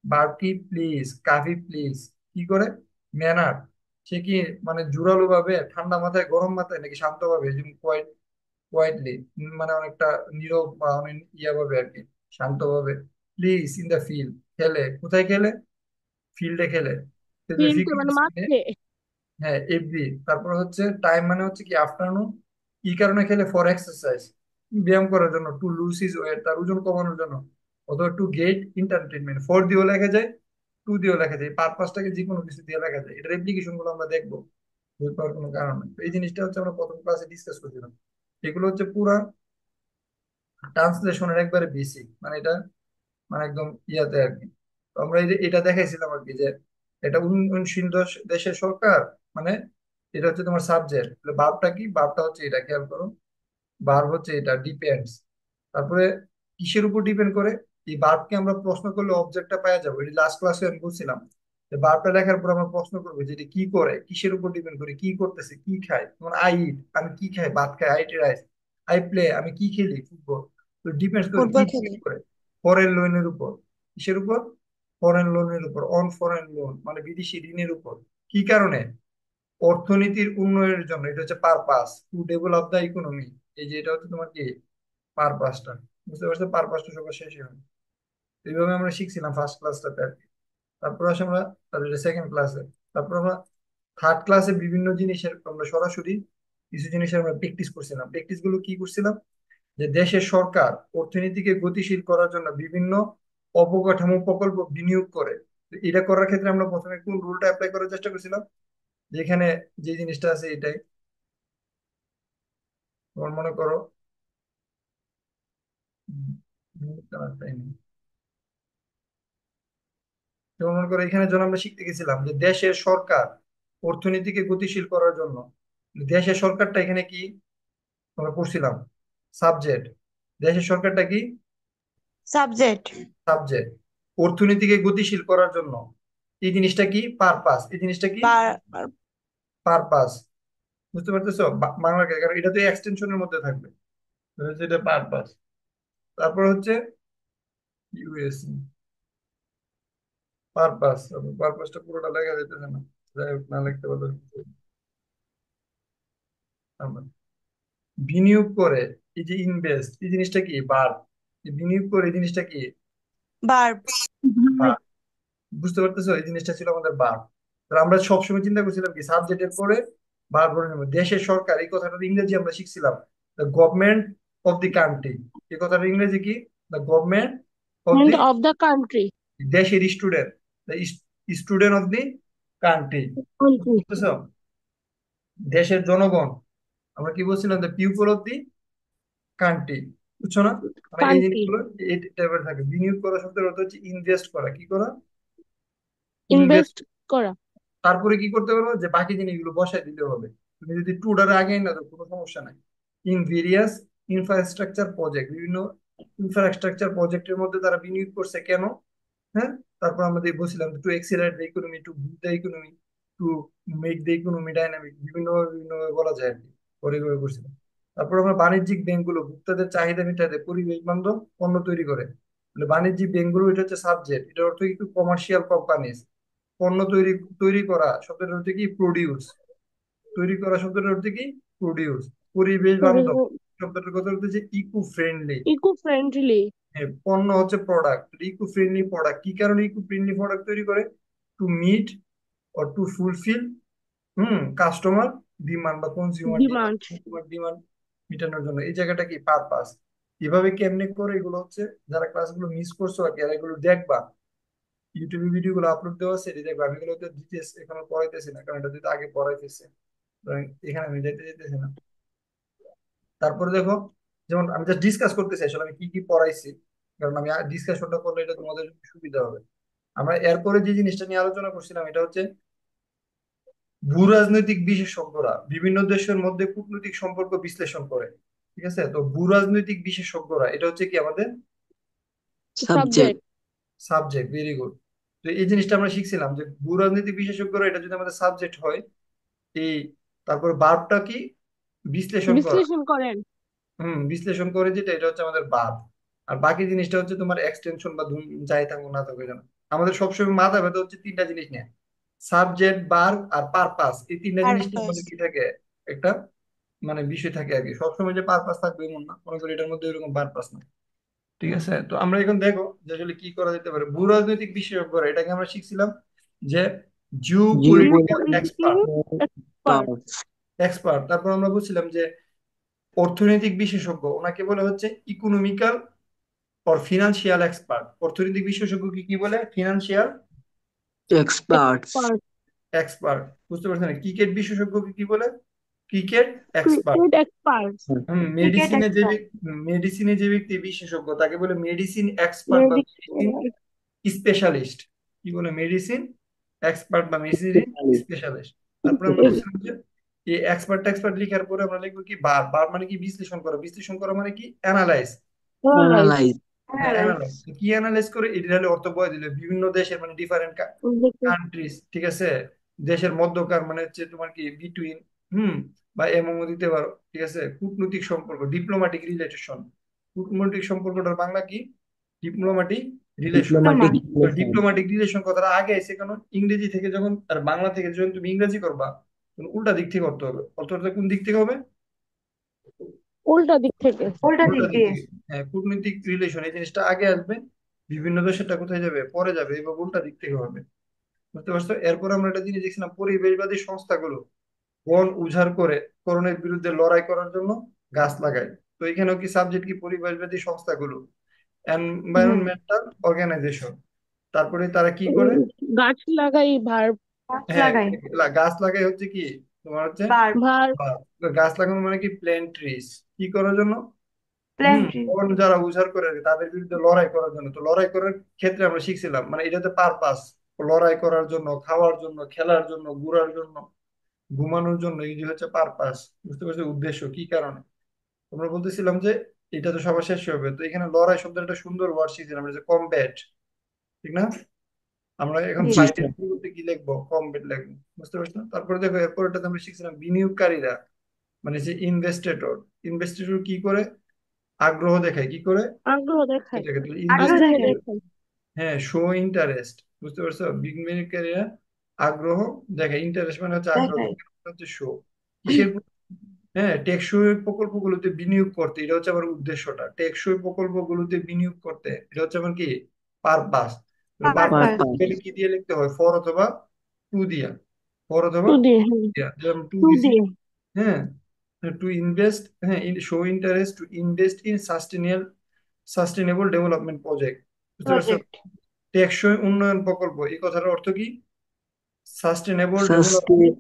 ভার্ব কি প্লিজ, কাফি প্লিজ, কি করে ম্যানার, সে কি মানে জোরালো ভাবে, ঠান্ডা মাথায়, গরম মাথায়, নাকি শান্ত ভাবে, যেমন কোয়াইটলি, মানে অনেকটা নীরব বা অনেক ইয়া ভাবে আর কি, শান্ত ভাবে। প্লিজ ইন দ্য ফিল্ড, খেলে, কোথায় খেলে, ফিল্ডে খেলে। ফিল্ডে মানে ফ্রিকুয়েন্সি, মাঠে। হ্যাঁ এভরি, তারপর হচ্ছে টাইম মানে হচ্ছে কি আফটারনুন, কি কারণে খেলে, ফর এক্সারসাইজ, ব্যায়াম করার জন্য, টু লুজ হিজ ওয়েট, তার ওজন কমানোর জন্য, অথবা টু গেট এন্টারটেনমেন্ট, ফর দিয়েও লেখা যায়, টু দিয়েও লেখা যায়, পারপাসটাকে যে কোনো কিছু দিয়ে লেখা যায়। এটার অ্যাপ্লিকেশন গুলো আমরা দেখবো, বই পাওয়ার কোনো কারণ নেই। তো এই জিনিসটা হচ্ছে আমরা প্রথম ক্লাসে ডিসকাস করছিলাম, এগুলো হচ্ছে পুরা ট্রান্সলেশনের একবারে বেসিক, মানে এটা মানে একদম ইয়াতে আর কি। তো আমরা এটা দেখাইছিলাম আর কি যে এটা উন্নয়নশীল দেশের সরকার, মানে এটা হচ্ছে তোমার সাবজেক্ট, ভার্বটা কি, ভার্বটা হচ্ছে এটা, খেয়াল করো, ভার্ব হচ্ছে এটা ডিপেন্ডস। তারপরে কিসের উপর ডিপেন্ড করে, এই ভার্বকে আমরা প্রশ্ন করলে অবজেক্টটা পাওয়া যাবে, এটা লাস্ট ক্লাসে আমি বলছিলাম যে ভার্বটা লেখার পর আমরা প্রশ্ন করবো যে এটা কি করে, কিসের উপর ডিপেন্ড করে, কি করতেছে, কি খায়, যেমন আই ইট, আমি কি খাই, ভাত খাই, I eat rice, I play, আমি কি খেলি, ফুটবল। তো ডিপেন্ডস করে কি ফুটবল খেলি। depend করে, ফরেন লোনের উপর, কিসের উপর, ফরেন লোনের উপর, অন ফরেন লোন মানে বিদেশি ঋণের উপর, কি কারণে, অর্থনীতির উন্নয়নের জন্য, এটা হচ্ছে purpose, to develop the economy, এই যে এটা হচ্ছে তোমার কি পারপাসটা, বুঝতে পারছো, পারপাসটা সবার শেষে হয়। এইভাবে আমরা শিখছিলাম ফার্স্ট ক্লাসটাতে আর কি। তারপর আসে আমরা সেকেন্ড ক্লাসে, তারপর আমরা থার্ড ক্লাসে বিভিন্ন জিনিসের আমরা সরাসরি কিছু জিনিসের আমরা প্র্যাকটিস করছিলাম। প্র্যাকটিস গুলো কি করছিলাম, যে দেশের সরকার অর্থনীতিকে গতিশীল করার জন্য বিভিন্ন অবকাঠামো প্রকল্প বিনিয়োগ করে। তো এটা করার ক্ষেত্রে আমরা প্রথমে কোন রুলটা অ্যাপ্লাই করার চেষ্টা করছিলাম, যেখানে যে জিনিসটা আছে এটাই, তোমার মনে করো কালারটাই নেই। যেমন মনে করো এখানে যখন আমরা শিখতে গেছিলাম যে দেশের সরকার অর্থনীতিকে গতিশীল করার জন্য, দেশের সরকারটা এখানে কি আমরা পড়ছিলাম, সাবজেক্ট, দেশের সরকারটা কি, সাবজেক্ট। সাবজেক্ট, অর্থনীতিকে গতিশীল করার জন্য এই জিনিসটা কি, পারপাস, এই জিনিসটা কি পার পারপাস, বুঝতে পারতেছো? বাংলা কারণ এটা তো এক্সটেনশনের মধ্যে থাকবে। তো হচ্ছে এটা পারপাস। তারপর হচ্ছে ইউএসএ পারপাস। পারপাসটা পুরোটা লেখা যেতেছে না, যাই হোক না লিখতে পারলে আমরা বিনিয়োগ করে, এই যে ইনভেস্ট এই জিনিসটা কি? ভার্ব। বিনিয়োগ করে এই জিনিসটা কি? verb, verb। বুঝতে পারতেছো? এই জিনিসটা ছিল আমাদের ভার্ব। তো আমরা সবসময় চিন্তা করছিলাম কি সাবজেক্টের পরে ভার্ব বলে নেবো। দেশের সরকার এই কথাটার ইংরেজি আমরা শিখছিলাম the government of the country. এই কথাটার ইংরেজি কি? The government of the, and of the country. দেশের student, the student of the country. বুঝতে Country. পারতেছো? দেশের জনগণ। আমরা কি বলছিলাম? The people of the country. বুঝছো না? মানে এই Country. জিনিসগুলো এই টাইপের থাকে। বিনিয়োগ করা শব্দের অর্থ হচ্ছে ইনভেস্ট করা। কি করা? ইনভেস্ট। Invest করা। তারপরে কি করতে পারবো? যে বাকি জিনিসগুলো বসাই দিতে হবে। তুমি যদি টুডারে আগে না তো কোনো সমস্যা নাই। ইন ভেরিয়াস ইনফ্রাস্ট্রাকচার প্রজেক্ট, বিভিন্ন ইনফ্রাস্ট্রাকচার প্রজেক্টের মধ্যে তারা বিনিয়োগ করছে কেন? হ্যাঁ। তারপর আমাদের বলছিলাম to accelerate the economy, to boost the economy, to make the economy dynamic, বিভিন্ন ভাবে বলা যায় আর কি। পরে এভাবে করছিলাম। তারপর আমরা বাণিজ্যিক ব্যাংকগুলো ভোক্তাদের চাহিদা মেটাতে পরিবেশ বান্ধব পণ্য তৈরি করে। মানে বাণিজ্যিক ব্যাংকগুলো এটা হচ্ছে সাবজেক্ট, এটার অর্থ কিন্তু কমার্শিয়াল কোম্পানিজ। পণ্য তৈরি, তৈরি করা শব্দের অর্থ কি? প্রডিউস। তৈরি করা শব্দের অর্থ কি? প্রডিউস। পরিবেশ বান্ধব শব্দটার কথা হচ্ছে যে ইকো ফ্রেন্ডলি। Eco-friendly. পণ্য হচ্ছে প্রোডাক্ট, ইকো ফ্রেন্ডলি প্রোডাক্ট। কি কারণে ইকো ফ্রেন্ডলি প্রোডাক্ট তৈরি করে? To meet or to fulfil customer demand বা consumer demand, Demand. Consumer demand মিটানোর জন্য। এই জায়গাটা কি? পারপাস। এভাবে কেমনে করে এগুলো হচ্ছে, যারা ক্লাসগুলো মিস করছো আর কি, আর এগুলো দেখবা, ইউটিউবে ভিডিও গুলো আপলোড দেওয়া আছে, এটা দেখবা। আমি এগুলো তো ডিটেলস এখনো পড়াইতেছি না, কারণ এটা যদি আগে পড়াইতেছে, সুতরাং এখানে আমি যেতে যেতেছি না। তারপরে দেখো, যেমন আমি জাস্ট ডিসকাস করতেছি আসলে আমি কি কি পড়াইছি, কারণ আমি ডিসকাশনটা করলে এটা তোমাদের জন্য সুবিধা হবে। আমরা এরপরে যে জিনিসটা নিয়ে আলোচনা করছিলাম এটা হচ্ছে ভূ রাজনৈতিক বিশেষজ্ঞরা বিভিন্ন দেশের মধ্যে কূটনৈতিক সম্পর্ক বিশ্লেষণ করে। ঠিক আছে? তো ভূ রাজনৈতিক বিশেষজ্ঞরা এটা হচ্ছে কি আমাদের subject, Subject. Subject. Very good. তো এই জিনিসটা আমরা শিখছিলাম যে ভূ রাজনৈতিক বিশেষজ্ঞরা এটা যদি আমাদের সাবজেক্ট হয়, এই তারপর ভার্বটা কি? বিশ্লেষণ করা। বিশ্লেষণ করেন। বিশ্লেষণ করে যেটা, এটা হচ্ছে আমাদের ভার্ব। আর বাকি জিনিসটা হচ্ছে তোমার এক্সটেনশন বা যাই থাকুক না থাকুক যেন। আমাদের সবসময় মাথা ব্যথা হচ্ছে তিনটা জিনিস নিয়ে, সাবজেক্ট, ভার্ব আর পারপাস। এই তিনটা জিনিস নিয়ে আমাদের purpose, কি থাকে? একটা মানে বিষয় থাকে আর কি। সবসময় যে পারপাস থাকবে এমন না, মনে করি এটার মধ্যে এরকম পারপাস না। ঠিক আছে? তো আমরা এখন দেখো যে আসলে কি করা যেতে পারে। ভূ রাজনৈতিক বিশেষজ্ঞরা এটাকে আমরা শিখছিলাম যে Jio political Geopolitical expert. expert. Expert. তারপর আমরা বলছিলাম যে অর্থনৈতিক বিশেষজ্ঞ ওনাকে বলে হচ্ছে ইকোনমিক্যাল অর ফিনান্সিয়াল এক্সপার্ট। অর্থনৈতিক বিশেষজ্ঞ কি কি বলে? Financial experts, Expert. এক্সপার্ট। বুঝতে পারছেন? ক্রিকেট বিশেষজ্ঞ কি কি বলে? Cricket expert. Cricket expert. cricket expert, মেডিসিনে যে ব্যক্তি বিশেষজ্ঞ তাকে বলে মেডিসিন এক্সপার্ট বা মেডিসিন Medical. স্পেশালিস্ট। কি বলে? মেডিসিন এক্সপার্ট বা মেডিসিন স্পেশালিস্ট। তারপরে আমরা বলছিলাম যে এই এক্সপার্ট এক্সপার্ট লিখার পরে আমরা লিখবো কি? বার। বার মানে কি? বিশ্লেষণ করা। বিশ্লেষণ করা মানে কি? অ্যানালাইজ। Analyze. হ্যাঁ, analyze, অ্যানালাইজ। কি অ্যানালাইজ করে? এটা হলে অর্থ বলে দিলে বিভিন্ন দেশের মানে ডিফারেন্ট কান্ট্রিজ। ঠিক আছে? দেশের মধ্যকার মানে হচ্ছে তোমার কি বিটুইন, হুম, বা এমনও দিতে পারো। ঠিক আছে? কূটনৈতিক সম্পর্ক, ডিপ্লোম্যাটিক রিলেশন। কূটনৈতিক সম্পর্কটার বাংলা কি? Diplomatic relation. diploma, তো ডিপ্লোম্যাটিক রিলেশন কথাটা আগে এসে কেন? ইংরেজি থেকে যখন আর বাংলা থেকে যখন তুমি ইংরেজি করবা, তখন উল্টা দিক থেকে করতে হবে। অর্থটা কোন দিক থেকে হবে? উল্টা দিক থেকে। উল্টা উল্টা দিক দিক দিয়ে, থেকে। হ্যাঁ, কূটনৈতিক রিলেশন এই জিনিসটা আগে আসবে, বিভিন্ন দেশেরটা কোথায় যাবে? পরে যাবে। এবার উল্টা দিক থেকে হবে। বুঝতে পারছো? এরপর আমরা একটা জিনিস দেখছিলাম, পরিবেশবাদী সংস্থাগুলো বন উজাড় করে করণের বিরুদ্ধে লড়াই করার জন্য গাছ লাগায়। তো এখানেও কি সাবজেক্ট? কি? পরিবেশবাদী সংস্থাগুলো, হুম, এনভায়রনমেন্টাল অর্গানাইজেশন। তারপরে তারা কি করে? উম, গাছ লাগাই ভার্ব। গাছ হ্যাঁ, লাগাই, গাছ লাগাই হচ্ছে কি তোমার হচ্ছে verb, ভার্ব। বা গাছ লাগানো মানে কি? Plant trees. কি করার জন্য? plenty, বন যারা উজাড় করে তাদের বিরুদ্ধে লড়াই করার জন্য। তো লড়াই করার ক্ষেত্রে আমরা শিখছিলাম মানে এটাতে পারপাস, লড়াই করার জন্য, খাওয়ার জন্য, খেলার জন্য, ঘোরার জন্য, ঘুমানোর জন্য, এই যে হচ্ছে পারপাস। বুঝতে পারছো? উদ্দেশ্য কি কারণে। আমরা বলতেছিলাম যে এটা তো সবার শেষ হবে, তো এখানে লড়াই শব্দের একটা সুন্দর ওয়ার্ড শিখছিলাম, এটা যে কমব্যাট। ঠিক না? আমরা এখন জি জি ফাইনাল স্যার। বলতে কি লিখবো, কমপ্লিট লিখবো, বুঝতে পারছো? তারপরে দেখো এরপরটাতে আমরা শিখছিলাম বিনিয়োগকারীরা, মানে যে ইনভেস্টেটর, ইনভেস্টেটর কি করে, আগ্রহ দেখায়, কি করে, আগ্রহ দেখায়। আগ্রহ আগ্রহ ইনভেস্টেটর, দেখায়। দেখায়। হ্যাঁ শো ইন্টারেস্ট, বুঝতে পারছো? বিনিয়োগকারীরা আগ্রহ দেখায়, ইন্টারেস্ট মানে হচ্ছে আগ্রহ, দেখায়। হচ্ছে শো, কিসের হ্যাঁ টেকসই প্রকল্পগুলোতে বিনিয়োগ করতে, এটা হচ্ছে আমার উদ্দেশ্যটা, টেকসই প্রকল্পগুলোতে বিনিয়োগ করতে, এটা হচ্ছে আমার কি পারপাস। Purpose purpose. কি দিয়ে লিখতে হয়, ফর অথবা টু দিয়া, ফর অথবা টু দিয়ে, হ্যাঁ। দিয়া, যেমন টু টু দিছি, দিয়ে। হ্যাঁ, টু ইনভেস্ট, হ্যাঁ show interest to invest in sustainable development project, বুঝতে পারছো? প্রজেক্ট। টেকসই উন্নয়ন প্রকল্প, এই কথাটার অর্থ কি, সাস্টেনেবল সাস্টে ডেভেলপমেন্ট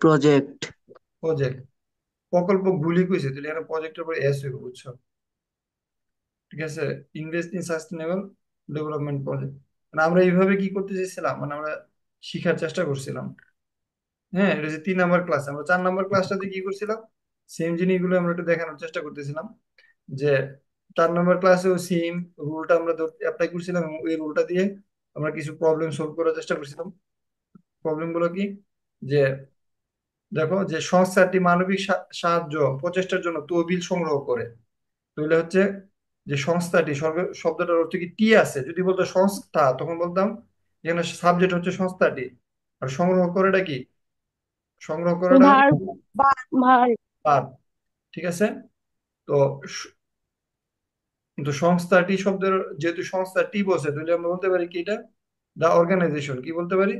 প্রজেক্ট। প্রজেক্ট, প্রকল্প গুলি কইছে, তাহলে এখানে প্রজেক্টের উপর এস হইব, বুঝছো? ঠিক আছে, invest in sustainable development project, মানে আমরা এইভাবে কি করতে চাইছিলাম, মানে আমরা শিখার চেষ্টা করছিলাম। হ্যাঁ, এটা হচ্ছে 3 নাম্বার ক্লাস। আমরা 4 নাম্বার ক্লাসটাতে কি করছিলাম, সেম জিনিসগুলো আমরা একটু দেখানোর চেষ্টা করতেছিলাম, যে 4 নাম্বার ক্লাসেও সেম রুলটা আমরা অ্যাপ্লাই করছিলাম, এবং ওই রুলটা দিয়ে আমরা কিছু প্রবলেম সলভ করার চেষ্টা করছিলাম। প্রবলেম গুলো কি, যে দেখো যে সংস্থাটি মানবিক সাহায্য প্রচেষ্টার জন্য তহবিল সংগ্রহ করে, তাহলে হচ্ছে যে সংস্থাটি, শব্দটার অর্থ কি, টি আছে, যদি বলতো সংস্থা তখন বলতাম এখানে সাবজেক্ট হচ্ছে সংস্থাটি, আর সংগ্রহ করেটা কি, সংগ্রহ করাটা ভার। বা ভার। পার, ঠিক আছে? তো স- কিন্তু সংস্থাটি শব্দের, যেহেতু সংস্থা টি বসে, তাহলে আমরা বলতে পারি কি, এটা দা অর্গানাইজেশন, কি বলতে পারি,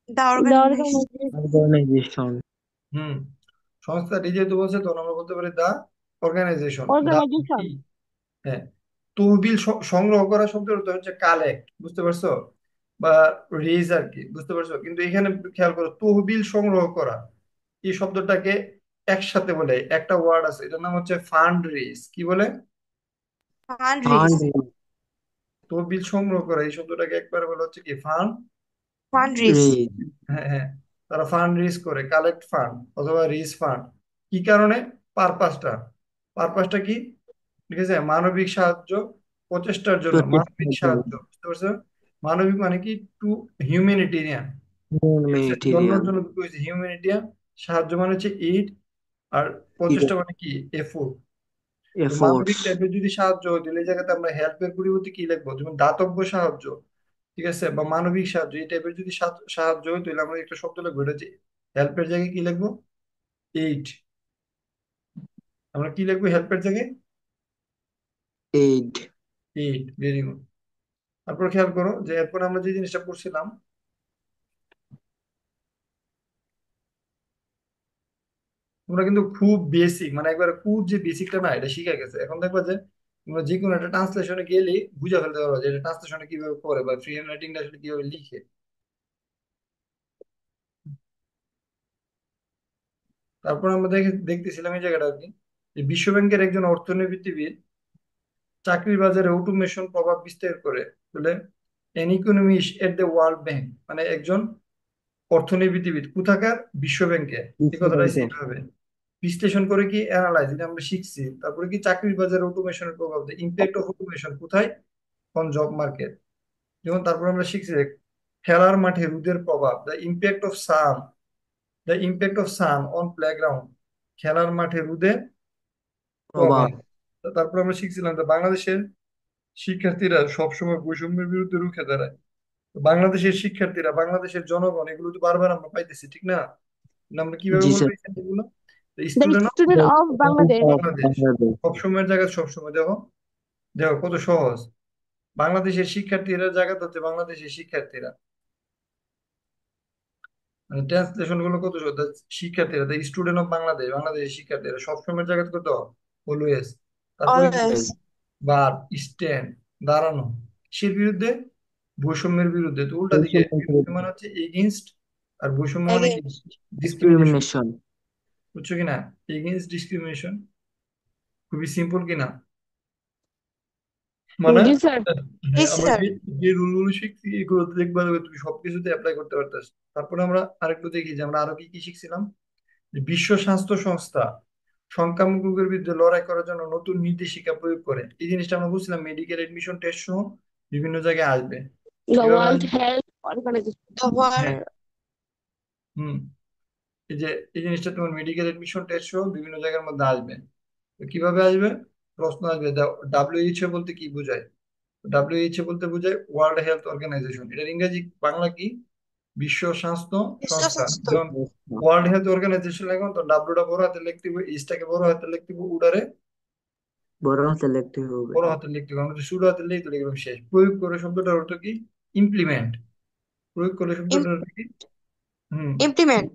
the the organisation. Organisation. Organisation. Hmm, সংস্থাটি যেহেতু বলছে, তখন আমরা বলতে পারি দা অর্গানাইজেশন, দা অর্গানাইজেশন। কি, হ্যাঁ। তহবিল সংগ্রহ করা শব্দের অর্থ হচ্ছে কালেক্ট, বুঝতে পারছো, বা রেজ আর কি, বুঝতে পারছো? কিন্তু এখানে খেয়াল করো, তহবিল সংগ্রহ করা এই শব্দটাকে একসাথে বলে, একটা ওয়ার্ড আছে, এটার নাম হচ্ছে ফান্ড রেজ, কি বলে, ফান্ড রেজ। ফান্ড তহবিল সংগ্রহ করা এই শব্দটাকে একবারে বলে হচ্ছে কি, ফান্ড, ফান্ড রেজ। রেজ। হ্যাঁ হ্যাঁ, তারা ফান্ড রেজ করে, কালেক্ট ফান্ড অথবা রেজ ফান্ড, কি কারণে, পারপাসটা, পারপাসটা কি, ঠিক আছে, মানবিক সাহায্য প্রচেষ্টার জন্য, মানবিক প্রচেষ্টা সাহায্য, বুঝতে পারছো? মানবিক মানে কি, টু হিউম্যানিটেরিয়ান, ঠিক আছে, জন্মের হিউম্যানিটেরিয়ান জন্য দুটো হয়েছে, হিউম্যানিটেরিয়ান, সাহায্য মানে হচ্ছে এইড, আর প্রচেষ্টা মানে কি, এফোর্ট। তো মানবিক এফোর্টস। টাইপের যদি সাহায্য হয়, তাহলে এই জায়গাতে আমরা হেল্পের পরিবর্তে কি লিখবো, যেমন দাতব্য সাহায্য, ঠিক আছে, বা মানবিক সাহায্য, এই টাইপের যদি সাহায্য হয়, তাহলে আমরা একটা শব্দ লিখবো, এটা হচ্ছে হেল্পের জায়গায় কি লিখবো, এইড। আমরা কি লিখবো হেল্পের জায়গায়, এইড। Aid, very good. তারপর খেয়াল করো যে এরপর আমরা যে জিনিসটা করছিলাম, তোমরা কিন্তু খুব বেসিক, মানে একবার খুব যে বেসিকটা না, এটা শিখে গেছে, এখন দেখবা যে তোমরা যে কোনো একটা ট্রান্সলেশনে গেলে বুঝে ফেলতে পারো যে এটা ট্রান্সলেশনে কিভাবে করে, বা ফ্রি হ্যান্ড রাইটিংটা আসলে কিভাবে লিখে। তারপর আমরা দেখতেছিলাম এই জায়গাটা আর কি, যে বিশ্বব্যাংকের একজন অর্থনীতিবিদ চাকরির বাজারে অটোমেশন প্রভাব বিস্তার করে বলে, N economist at the world bank, মানে একজন অর্থনীতিবিদ কোথাকার, বিশ্ব ব্যাংকে, এই বিশ্ব কথাটা ব্যাংকের। এইভাবে বিশ্লেষণ করে কি, অ্যানালাইজ, এটা আমরা শিখছি। তারপরে কি, চাকরির বাজারে অটোমেশনের প্রভাব, দ্য ইম্প্যাক্ট অফ অটোমেশন কোথায়, অন জব মার্কেট। যেমন তারপর আমরা শিখছি যে খেলার মাঠে রোদের প্রভাব, the impact of sun on playground, খেলার মাঠে রোদের প্রভাব। প্রভাব। তারপর আমরা শিখছিলাম যে বাংলাদেশের শিক্ষার্থীরা সবসময় বৈষম্যের বিরুদ্ধে রুখে দাঁড়ায়। তো বাংলাদেশের শিক্ষার্থীরা, বাংলাদেশের জনগণ, এগুলো তো বারবার আমরা পাইতেছি, ঠিক না? না, আমরা কিভাবে জি বলবো স্যার। এই sentence গুলো, the student of student of Bangladesh. Bangladesh, Bangladesh. সবসময়ের জায়গায় সবসময়, দেখো দেখো কত সহজ, বাংলাদেশের শিক্ষার্থীরা জায়গা হচ্ছে বাংলাদেশের শিক্ষার্থীরা, মানে ট্রান্সলেশন গুলো কত সহজ, The শিক্ষার্থীরা, দ্য স্টুডেন্ট অফ বাংলাদেশ, বাংলাদেশের শিক্ষার্থীরা, সবসময়ের জায়গা কত, অলওয়েজ। তারপরে কি, অলওয়েজ। ভার্ব, স্ট্যান্ড, দাঁড়ানো, কিসের বিরুদ্ধে, বৈষম্যের বিরুদ্ধে। তো উল্টা দিকে, বিরুদ্ধে মানে হচ্ছে এগেইনস্ট, আর বৈষম্য মানে কি, এগেইনস্ট। Discrimination, discrimination. বুঝছো কিনা, এগেইনস্ট ডিসক্রিমিনেশন, খুবই সিম্পল কিনা, মানে জি স্যার। হ্যাঁ, ইস আমরা স্যার। যে যে রুল গুলো শিখছি এগুলো দেখবা দেখবে তুমি সবকিছুতে অ্যাপ্লাই করতে পারতেছ। তারপরে আমরা আরেকটু দেখি যে আমরা আরো কি কি শিখছিলাম, যে বিশ্ব স্বাস্থ্য সংস্থা সংক্রামক রোগের বিরুদ্ধে লড়াই করার জন্য নতুন নির্দেশিকা প্রয়োগ করে, এই জিনিসটা আমরা বুঝছিলাম, মেডিকেল এডমিশন টেস্ট সহ বিভিন্ন জায়গায় আসবে। The কিভাবে World আসবে? Health Organization. The world হ্যাঁ। হুম। এই যে এই জিনিসটা তোমার মেডিকেল এডমিশন টেস্ট সহ বিভিন্ন জায়গার মধ্যে আসবে। তো কিভাবে আসবে? প্রশ্ন আসবে, ডাব্লিউএইচও বলতে কি বোঝায়? ডাব্লিউএইচও বলতে বোঝায় ওয়ার্ল্ড হেলথ অর্গানাইজেশন। এটার ইংরেজি বাংলা কি? বিশ্ব স্বাস্থ্য বিশ্ব সংস্থা। স্বাস্থ্য যেমন ওয়ার্ল্ড হেলথ অর্গানাইজেশন লিখুন, তো ডাব্লিউটা বড় হাতে লিখতে হবে, ইসটাকে বড় হাতে লিখতে হবে, উডারে বড় হাতে লিখতে হবে। বড় হাতে লিখতে হবে। আমরা যদি শুরু হাতে লিখতে লিখলাম শেষ। প্রয়োগ করে শব্দটার অর্থ কি? ইমপ্লিমেন্ট। প্রয়োগ করে শব্দটার অর্থ কি? হুম। ইমপ্লিমেন্ট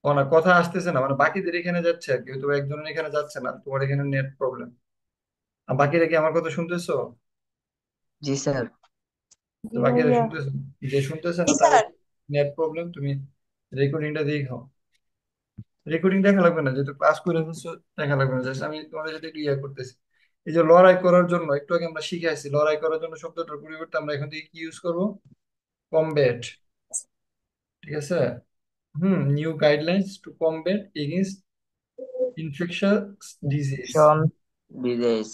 ও না, কথা আসতেছে না, মানে বাকিদের এখানে যাচ্ছে আর কি, হয়তো একজনের এখানে যাচ্ছে না, তোমার এখানে নেট প্রবলেম। আর বাকিরা কি আমার কথা শুনতেছো? জি স্যার। তো জি বাকিরা ভাইয়া। শুনতেছো? যে শুনতেছে জি না তার স্যার নেট প্রবলেম, তুমি রেকর্ডিংটা দেখো। রেকর্ডিং দেখা লাগবে না, যেহেতু ক্লাস করে ফেলছো, দেখা লাগবে না, জাস্ট আমি তোমাদের সাথে একটু ইয়ে করতেছি। এই যে লড়াই করার জন্য একটু আগে আমরা শিখে আসছি, লড়াই করার জন্য শব্দটার পরিবর্তে আমরা এখন থেকে কি ইউজ করবো? কমব্যাট। ঠিক আছে? New guidelines to combat against infectious disease. শন বিদেশ।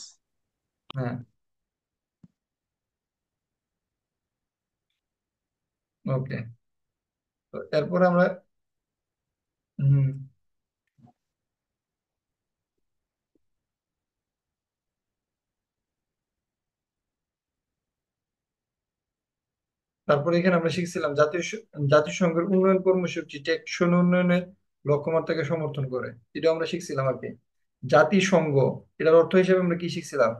হ্যাঁ। ওকে। তো এরপরে আমরা হুম তারপরে এখানে আমরা শিখছিলাম জাতিসংঘের উন্নয়ন কর্মসূচি টেকসই উন্নয়নের লক্ষ্যমাত্রাকে সমর্থন করে। এটা আমরা শিখছিলাম আর কি। জাতিসংঘ, এটার অর্থ হিসেবে আমরা কি শিখছিলাম?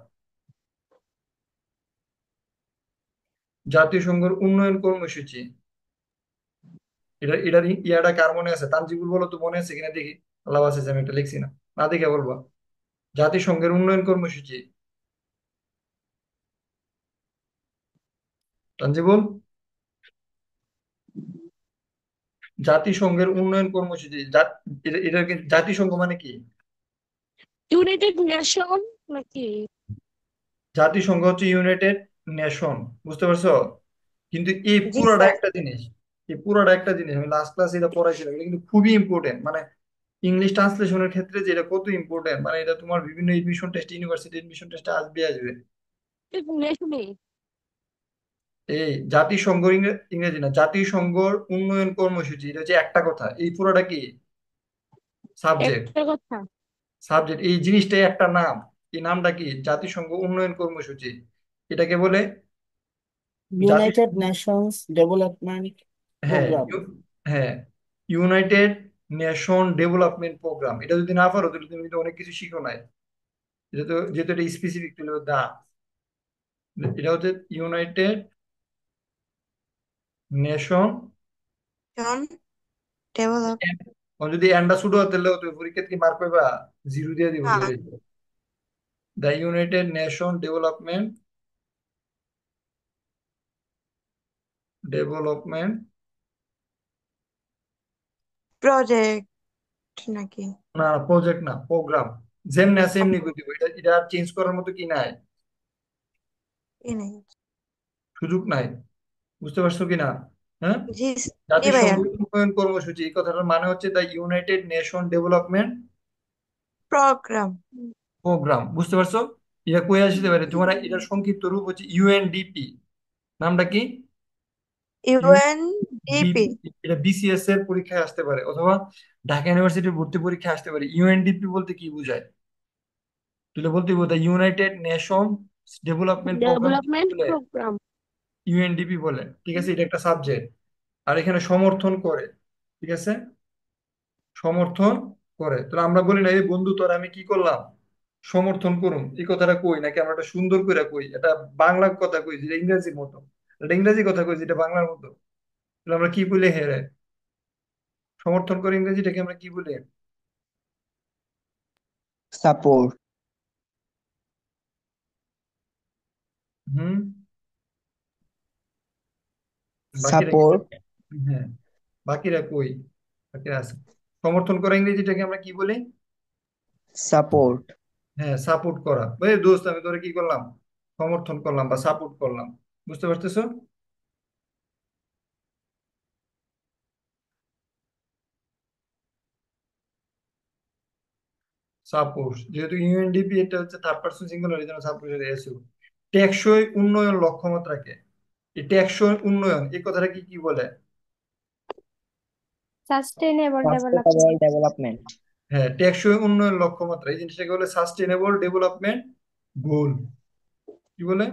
জাতিসংঘের উন্নয়ন কর্মসূচি। এটার ইয়াটা কার মনে আছে? তানজিবুল বলো তো, মনে আছে কিনা দেখি। আল্লাহ আছে, আমি একটা লিখছি না, না দেখে বলবো। জাতিসংঘের উন্নয়ন কর্মসূচি, তানজিবুল। জাতিসংঘের উন্নয়ন কর্মসূচি, এটা জাতিসংঘ মানে কি? ইউনাইটেড নেশন নাকি? জাতিসংঘ হচ্ছে ইউনাইটেড নেশন, বুঝতে পারছো? কিন্তু এই জি পুরাটা স্যার একটা জিনিস, এই পুরাটা একটা জিনিস, আমি লাস্ট ক্লাসে এটা পড়াইছিলাম, এটা কিন্তু খুবই ইম্পর্টেন্ট। মানে ইংলিশ ট্রান্সলেশনের ক্ষেত্রে যে এটা কত ইম্পর্টেন্ট, মানে এটা তোমার বিভিন্ন এডমিশন টেস্ট, ইউনিভার্সিটি এডমিশন টেস্টে আসবে আসবে। নেশনে। এই জাতিসংঘ ইংরেজি না, জাতিসংঘ উন্নয়ন কর্মসূচি, এটা হচ্ছে একটা কথা। এই পুরোটা কি? সাবজেক্ট। একটা কথা। সাবজেক্ট, এই জিনিসটাই একটা নাম। এই নামটা কি? জাতিসংঘ উন্নয়ন কর্মসূচি। এটাকে বলে জাতি ইউনাইটেড নেশনস ডেভেলপমেন্ট হ্যাঁ প্রোগ্রাম। হ্যাঁ, ইউনাইটেড নেশন ডেভেলপমেন্ট প্রোগ্রাম। এটা যদি না পারো তাহলে তুমি কিন্তু অনেক কিছু শিখো নাই। এটা তো যেহেতু এটা স্পেসিফিক, তাহলে দা এটা হচ্ছে ইউনাইটেড নেশন। জন ডেভেলপ যদি এন্ডা শুরু হতে হলেও তুমি পরীক্ষাতে কি মার্ক পাইবা? জিরো দিয়ে দিব হ্যাঁ direct। The United Nation development project নাকি না, প্রজেক্ট না, প্রোগ্রাম। যেমনি আছে এমনি করে দিব, এটা এটা চেঞ্জ করার মতো কি নাই? এ নেই সুযোগ নাই। বুঝতে পারছো কি না? হ্যাঁ। জি জি জাতিসংঘ ভাইয়া উন্নয়ন কর্মসূচি, এই কথাটার মানে হচ্ছে the United Nation Development Programme programme. বুঝতে পারছো? এটা কই আসতে পারে তোমার? এটার সংক্ষিপ্ত রূপ হচ্ছে ইউএনডিপি। নামটা কি? UNDP UNDP. এটা বিসিএস এর পরীক্ষায় আসতে পারে, অথবা ঢাকা ইউনিভার্সিটির ভর্তি পরীক্ষায় আসতে পারে। ইউএনডিপি বলতে কি বোঝায়? তুই বলতে বোঝায় the United Nation Development Programme development বলে প্রোগ্রাম। ইউএনডিপি বলে। ঠিক আছে, এটা একটা সাবজেক্ট। আর এখানে সমর্থন করে। ঠিক আছে, সমর্থন করে। তো আমরা বলি না, এই বন্ধু তোর আমি কি করলাম, সমর্থন করুন, এই কথাটা কই নাকি আমরা একটা সুন্দর করে কই? এটা বাংলা কথা কই যেটা ইংরেজির মতো, এটা ইংরেজি কথা কই যেটা বাংলার মতো। তাহলে আমরা কি বলে হেরে? সমর্থন করে ইংরেজিটাকে আমরা কি বলি? সাপোর্ট। হুম। বাকিরা কি? সাপোর্ট। হ্যাঁ, বাকিরা কই? বাকিরা আছে। সমর্থন করা ইংরেজিটাকে আমরা কি বলি? সাপোর্ট। হ্যাঁ, সাপোর্ট করা। ভাই দোস্ত, আমি তোরে কি করলাম? সমর্থন করলাম বা সাপোর্ট করলাম। বুঝতে পারতেছো? সাপোর্ট, যেহেতু ইউএনডিপি এটা হচ্ছে থার্ড পার্সন সিঙ্গুলার, এই জন্য সাপোর্ট এসইউ। টেকসই উন্নয়ন লক্ষ্যমাত্রাকে, এই টেকসই উন্নয়ন এই কথাটা কি কি বলে? Sustainable Sustainable development. development. হ্যাঁ, টেকসই উন্নয়ন লক্ষ্যমাত্রা এই জিনিসটাকে বলে সাস্টেনেবল ডেভেলপমেন্ট গোল। কি বলে?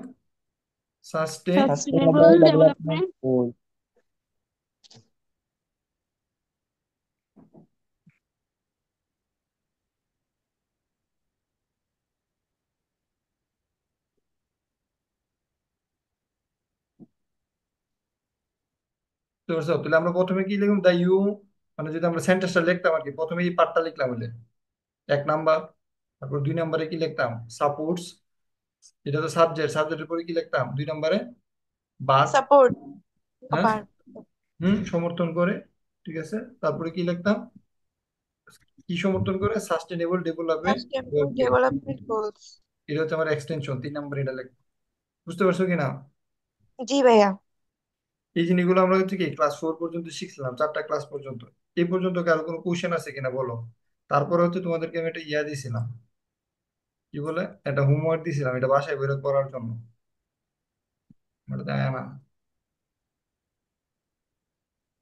Sustain sustainable Sustainable development development. goal. তাহলে আমরা প্রথমে কি লিখলাম? দা ইউ, মানে যদি আমরা সেন্টেন্সটা লিখতাম আর কি, প্রথমে এই পার্টটা লিখলাম হলে 1 নাম্বার। তারপর 2 নাম্বারে কি লিখতাম? সাপোর্টস। এটা তো সাবজেক্ট, সাবজেক্টের পরে কি লিখতাম 2 নাম্বারে? বাদ। সাপোর্ট হ্যাঁ, ভার্ব। সমর্থন করে। ঠিক আছে, তারপরে কি লিখতাম? কি সমর্থন করে? সাস্টেনেবল ডেভেলপমেন্ট সাস্টেইনেবল গোলকে। Development goals. এটা হচ্ছে আমার এক্সটেনশন, 3 নাম্বার এটা লিখতাম। বুঝতে পারছো কিনা? জি ভাইয়া। এই জিনিসগুলো আমরা হচ্ছে কি ক্লাস 4 পর্যন্ত শিখছিলাম, 4টা ক্লাস পর্যন্ত। এই পর্যন্ত কারো কোনো কোশ্চেন আছে কিনা বলো? তারপরে হচ্ছে তোমাদেরকে আমি একটা ইয়া দিছিলাম, কি বলে, একটা হোমওয়ার্ক দিছিলাম, এটা বাসায় বের করার জন্য। ওটা দেয় না,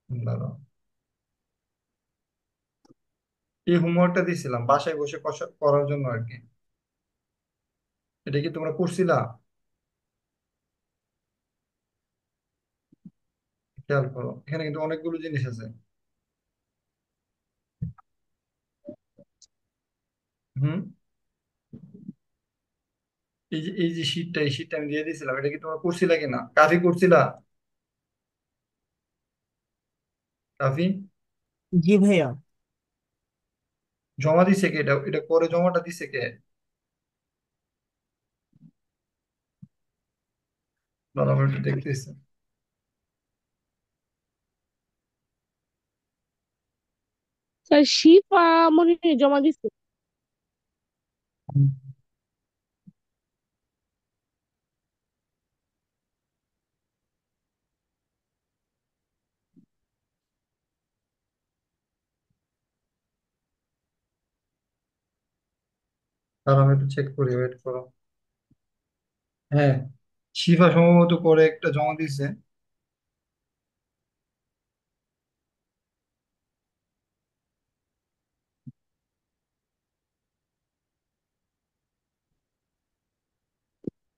দাঁড়াও। এই হোমওয়ার্কটা দিছিলাম বাসায় বসে করার জন্য আর কি। এটা কি তোমরা করছিলা? খেয়াল করো, এখানে কিন্তু অনেকগুলো জিনিস আছে। হুম, এই যে শীটটা, এই শীটটা আমি দিয়ে দিয়েছিলাম, এটা কি তোমরা করছিলা কিনা? কাফি করছিলা? কাফি জি ভাইয়া। জমা দিছে কে? এটা এটা করে জমাটা দিছে কে? দাঁড়াও, আমি একটু দেখতেছি। স্যার শিফা মনে হয় জমা দিচ্ছে। দাঁড়াও, আমি একটু চেক করি, ওয়েট করো। হ্যাঁ, শিফা সম্ভবত করে একটা জমা দিছে।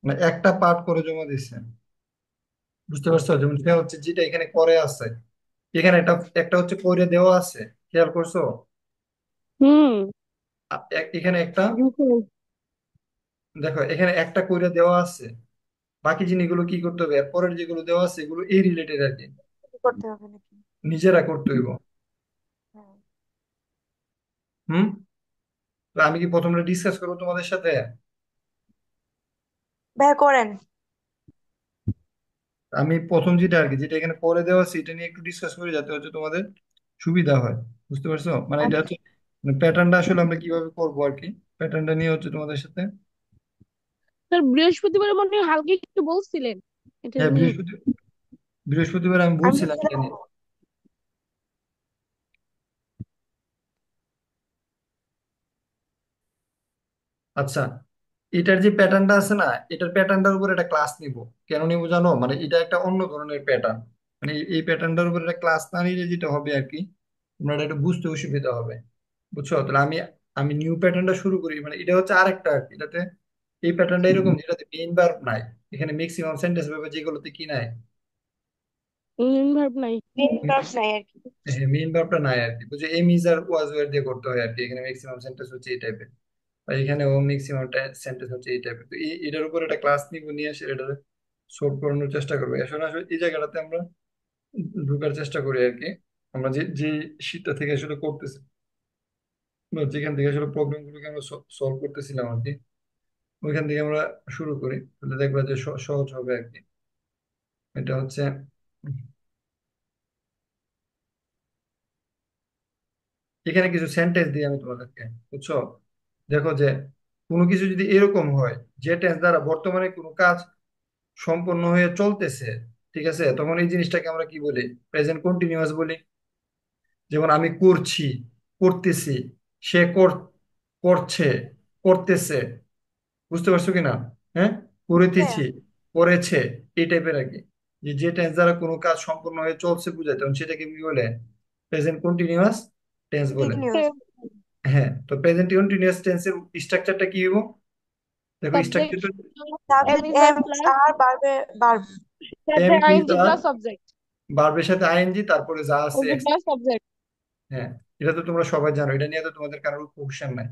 মানে একটা পার্ট করে জমা দিছে। বুঝতে পারছো? যেমন সে হচ্ছে যেটা এখানে করে আছে, এখানে একটা একটা হচ্ছে করে দেওয়া আছে। খেয়াল করছো? হুম। এখানে একটা, হুম। দেখো এখানে একটা করে দেওয়া আছে। বাকি জিনিসগুলো কি করতে হবে? এর পরের যেগুলো দেওয়া আছে এগুলো এই রিলেটেড আর কি, করতে হবে নাকি? নিজেরা করতে হইব। হ্যাঁ। হুম, তো আমি কি প্রথমে ডিসকাস করবো তোমাদের সাথে? ভাইয়া করেন। আমি প্রথম যেটা আর কি, যেটা এখানে পরে দেওয়া আছে এটা নিয়ে একটু ডিসকাস করি, যাতে হচ্ছে তোমাদের সুবিধা হয়। বুঝতে পারছো? মানে এটা আচ্ছা। হচ্ছে প্যাটার্নটা আসলে আমরা কিভাবে করবো আর কি, প্যাটার্নটা নিয়ে হচ্ছে তোমাদের সাথে। স্যার বৃহস্পতিবার মনে হয় হালকা একটু বলছিলেন এটা হ্যাঁ, নিয়ে। বৃহস্পতিবার আমি আমি বলছিলাম লিখে এটা নিয়ে। রাখবো। আচ্ছা, এটার যে প্যাটার্নটা আছে না, এটার প্যাটার্নটার উপর একটা ক্লাস নিব। কেন নিব জানো? মানে এটা একটা অন্য ধরনের প্যাটার্ন। মানে এই প্যাটার্নটার উপর একটা ক্লাস না নিলে যেটা হবে আর কি, তোমরা এটা একটু বুঝতে অসুবিধা হবে। বুঝছো? তাহলে আমি আমি নিউ প্যাটার্নটা শুরু করি। মানে এটা হচ্ছে আরেকটা আর কি, এটাতে এই প্যাটার্নটা এরকম যেটাতে মেইন ভার্ব নাই। এখানে ম্যাক্সিমাম সেন্টেন্স ভাবে যেগুলোতে কি নাই, ভার্ব নাই। মেন ভার্ব নাই আর কি। হ্যাঁ মেইন ভার্বটা নাই আর কি। বুঝছো? Am is are was were দিয়ে করতে হয় আর কি। এখানে ম্যাক্সিমাম সেন্টেন্স হচ্ছে এই টাইপের, আর এখানে ও ম্যাক্সিমাম সেন্টেন্স হচ্ছে এই টাইপের। তো এটার উপর একটা ক্লাস নিব, নিয়ে এসে এটা সলভ করানোর চেষ্টা করবো। আসলে আসলে এই জায়গাটাতে আমরা ঢোকার চেষ্টা করি আর কি। আমরা যে যে শীটটা থেকে আসলে করতেছি, বা যেখান থেকে আসলে প্রবলেম গুলোকে আমরা সলভ করতেছিলাম আর কি, ওইখান থেকে আমরা শুরু করি। তাহলে দেখবা যে সহজ হবে আর কি। এটা হচ্ছে, এখানে কিছু সেন্টেন্স দিই আমি তোমাদেরকে। বুঝছো? দেখো যে কোনো কিছু যদি এরকম হয় যে টেন্স দ্বারা বর্তমানে কোনো কাজ সম্পন্ন হয়ে চলতেছে, ঠিক আছে, তখন এই জিনিসটাকে আমরা কি বলি? প্রেজেন্ট কন্টিনিউয়াস বলি। যেমন আমি করছি, করতেছি, সে করছে, করতেছে। বুঝতে পারছো কিনা? হ্যাঁ, করিতেছি, ভাইয়া করেছে, এই টাইপের আর কি। যে টেন্স দ্বারা কোনো কাজ সম্পূর্ণ হয়ে চলছে বুঝায়, তখন সেটাকে কি বলে? প্রেজেন্ট কন্টিনিউয়াস টেন্স বলে। কন্টিনিউয়াস হ্যাঁ, তো প্রেজেন্ট কন্টিনিউয়াস টেন্সের স্ট্রাকচারটা কি হবো? দেখো সাবজেক্ট স্ট্রাকচারটা, am subject is are am plus are বারবে বারব সাথে am is ING are, plus subject ভার্বের সাথে আইএনজি, তারপরে যা আছে অবজেক্ট প্লাস সাবজেক্ট। হ্যাঁ, এটা তো তোমরা সবাই জানো, এটা নিয়ে তো তোমাদের কারোর কোশ্চেন নাই।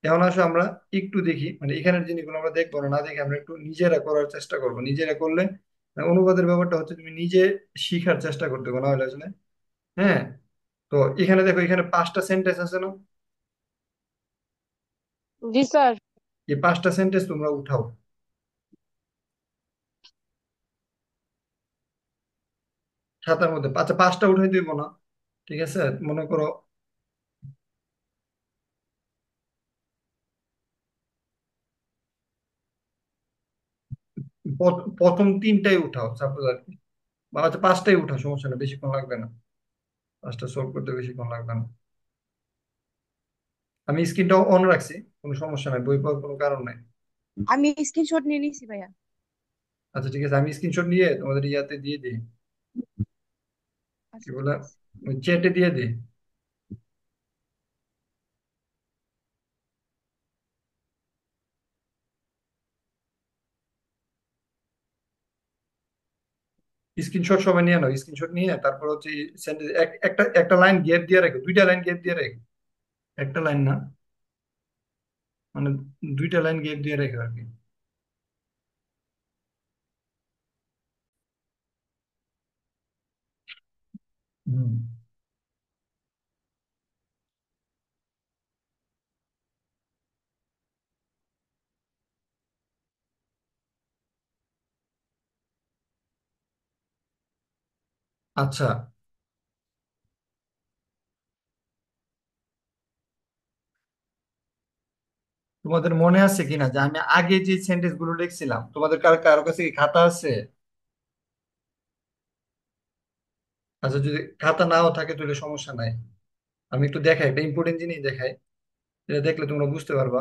এখন আসো আমরা একটু দেখি, মানে এখানের জিনিসগুলো আমরা দেখবো না, না দেখে আমরা একটু নিজেরা করার চেষ্টা করবো। নিজেরা করলে অনুবাদের ব্যাপারটা হচ্ছে তুমি নিজে শিখার চেষ্টা করতে হবে, না হলে আসলে। হ্যাঁ, তো এখানে দেখো, এখানে 5টা সেন্টেন্স আছে না? জি স্যার। এই 5টা সেন্টেন্স তোমরা উঠাও খাতার মধ্যে। আচ্ছা, 5টা উঠাই দিব না, ঠিক আছে? মনে করো প্রথম 3টাই উঠাও সাপোজ আর কি। বা আচ্ছা, 5টাই উঠাও, সমস্যা নেই, বেশিক্ষণ লাগবে না। 5টা সলভ করতে বেশিক্ষণ লাগবে না। আমি স্ক্রিনটা অন রাখছি, কোনো সমস্যা নাই, বই পড়ার কোনো কারণ নাই। আমি স্ক্রিনশট নিয়ে নিছি ভাইয়া। আচ্ছা ঠিক আছে, আমি স্ক্রিনশট নিয়ে তোমাদের ইয়াতে দিয়ে দিই, কি আচ্ছা ঠিক বলে, আছে। ওই চ্যাটে দিয়ে দিই। স্ক্রিনশট সবাই নিয়ে নাও, স্ক্রিনশট নিয়ে তারপর হচ্ছে sentence একটা একটা লাইন গ্যাপ দিয়ে রাখো, 2টা লাইন গ্যাপ দিয়ে রাখো। একটা লাইন না, মানে 2টা লাইন গ্যাপ দিয়ে রাখো আর কি। হুম। আচ্ছা, তোমাদের মনে আছে কিনা যে আমি আগে যে সেন্টেন্স গুলো লিখছিলাম, তোমাদের কার কারো কাছে কি খাতা আছে? আচ্ছা, যদি খাতা নাও থাকে তাহলে সমস্যা নাই, আমি একটু দেখাই, একটা ইম্পর্টেন্ট জিনিস দেখাই, এটা দেখলে তোমরা বুঝতে পারবা।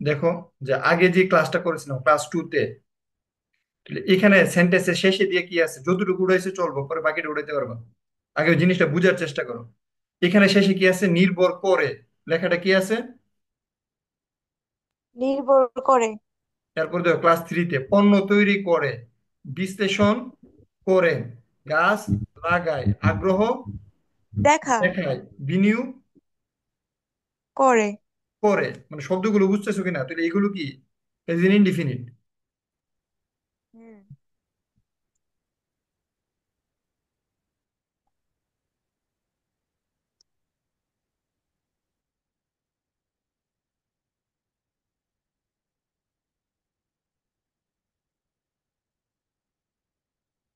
দেখো, যে আগে যে ক্লাসটা করেছিলাম ক্লাস 2-তে, এখানে সেন্টেন্সের শেষে দিয়ে কি আছে, যতটুকু উড়াইছে চলবো, পরে বাকিটা উড়াইতে পারবা। আগে ওই জিনিসটা বুঝার চেষ্টা করো। এখানে শেষে কি আছে? নির্ভর করে, লেখাটা কি আছে? নির্ভর করে তারপর দেখো ক্লাস 3-তে, পণ্য তৈরি করে, বিশ্লেষণ করে, গাছ লাগায়, আগ্রহ দেখা দেখায়, বিনিয়োগ করে। করে। মানে শব্দগুলো বুঝতেছো কিনা? তাহলে এগুলো কি প্রেজেন্ট ইনডিফিনিট। হুম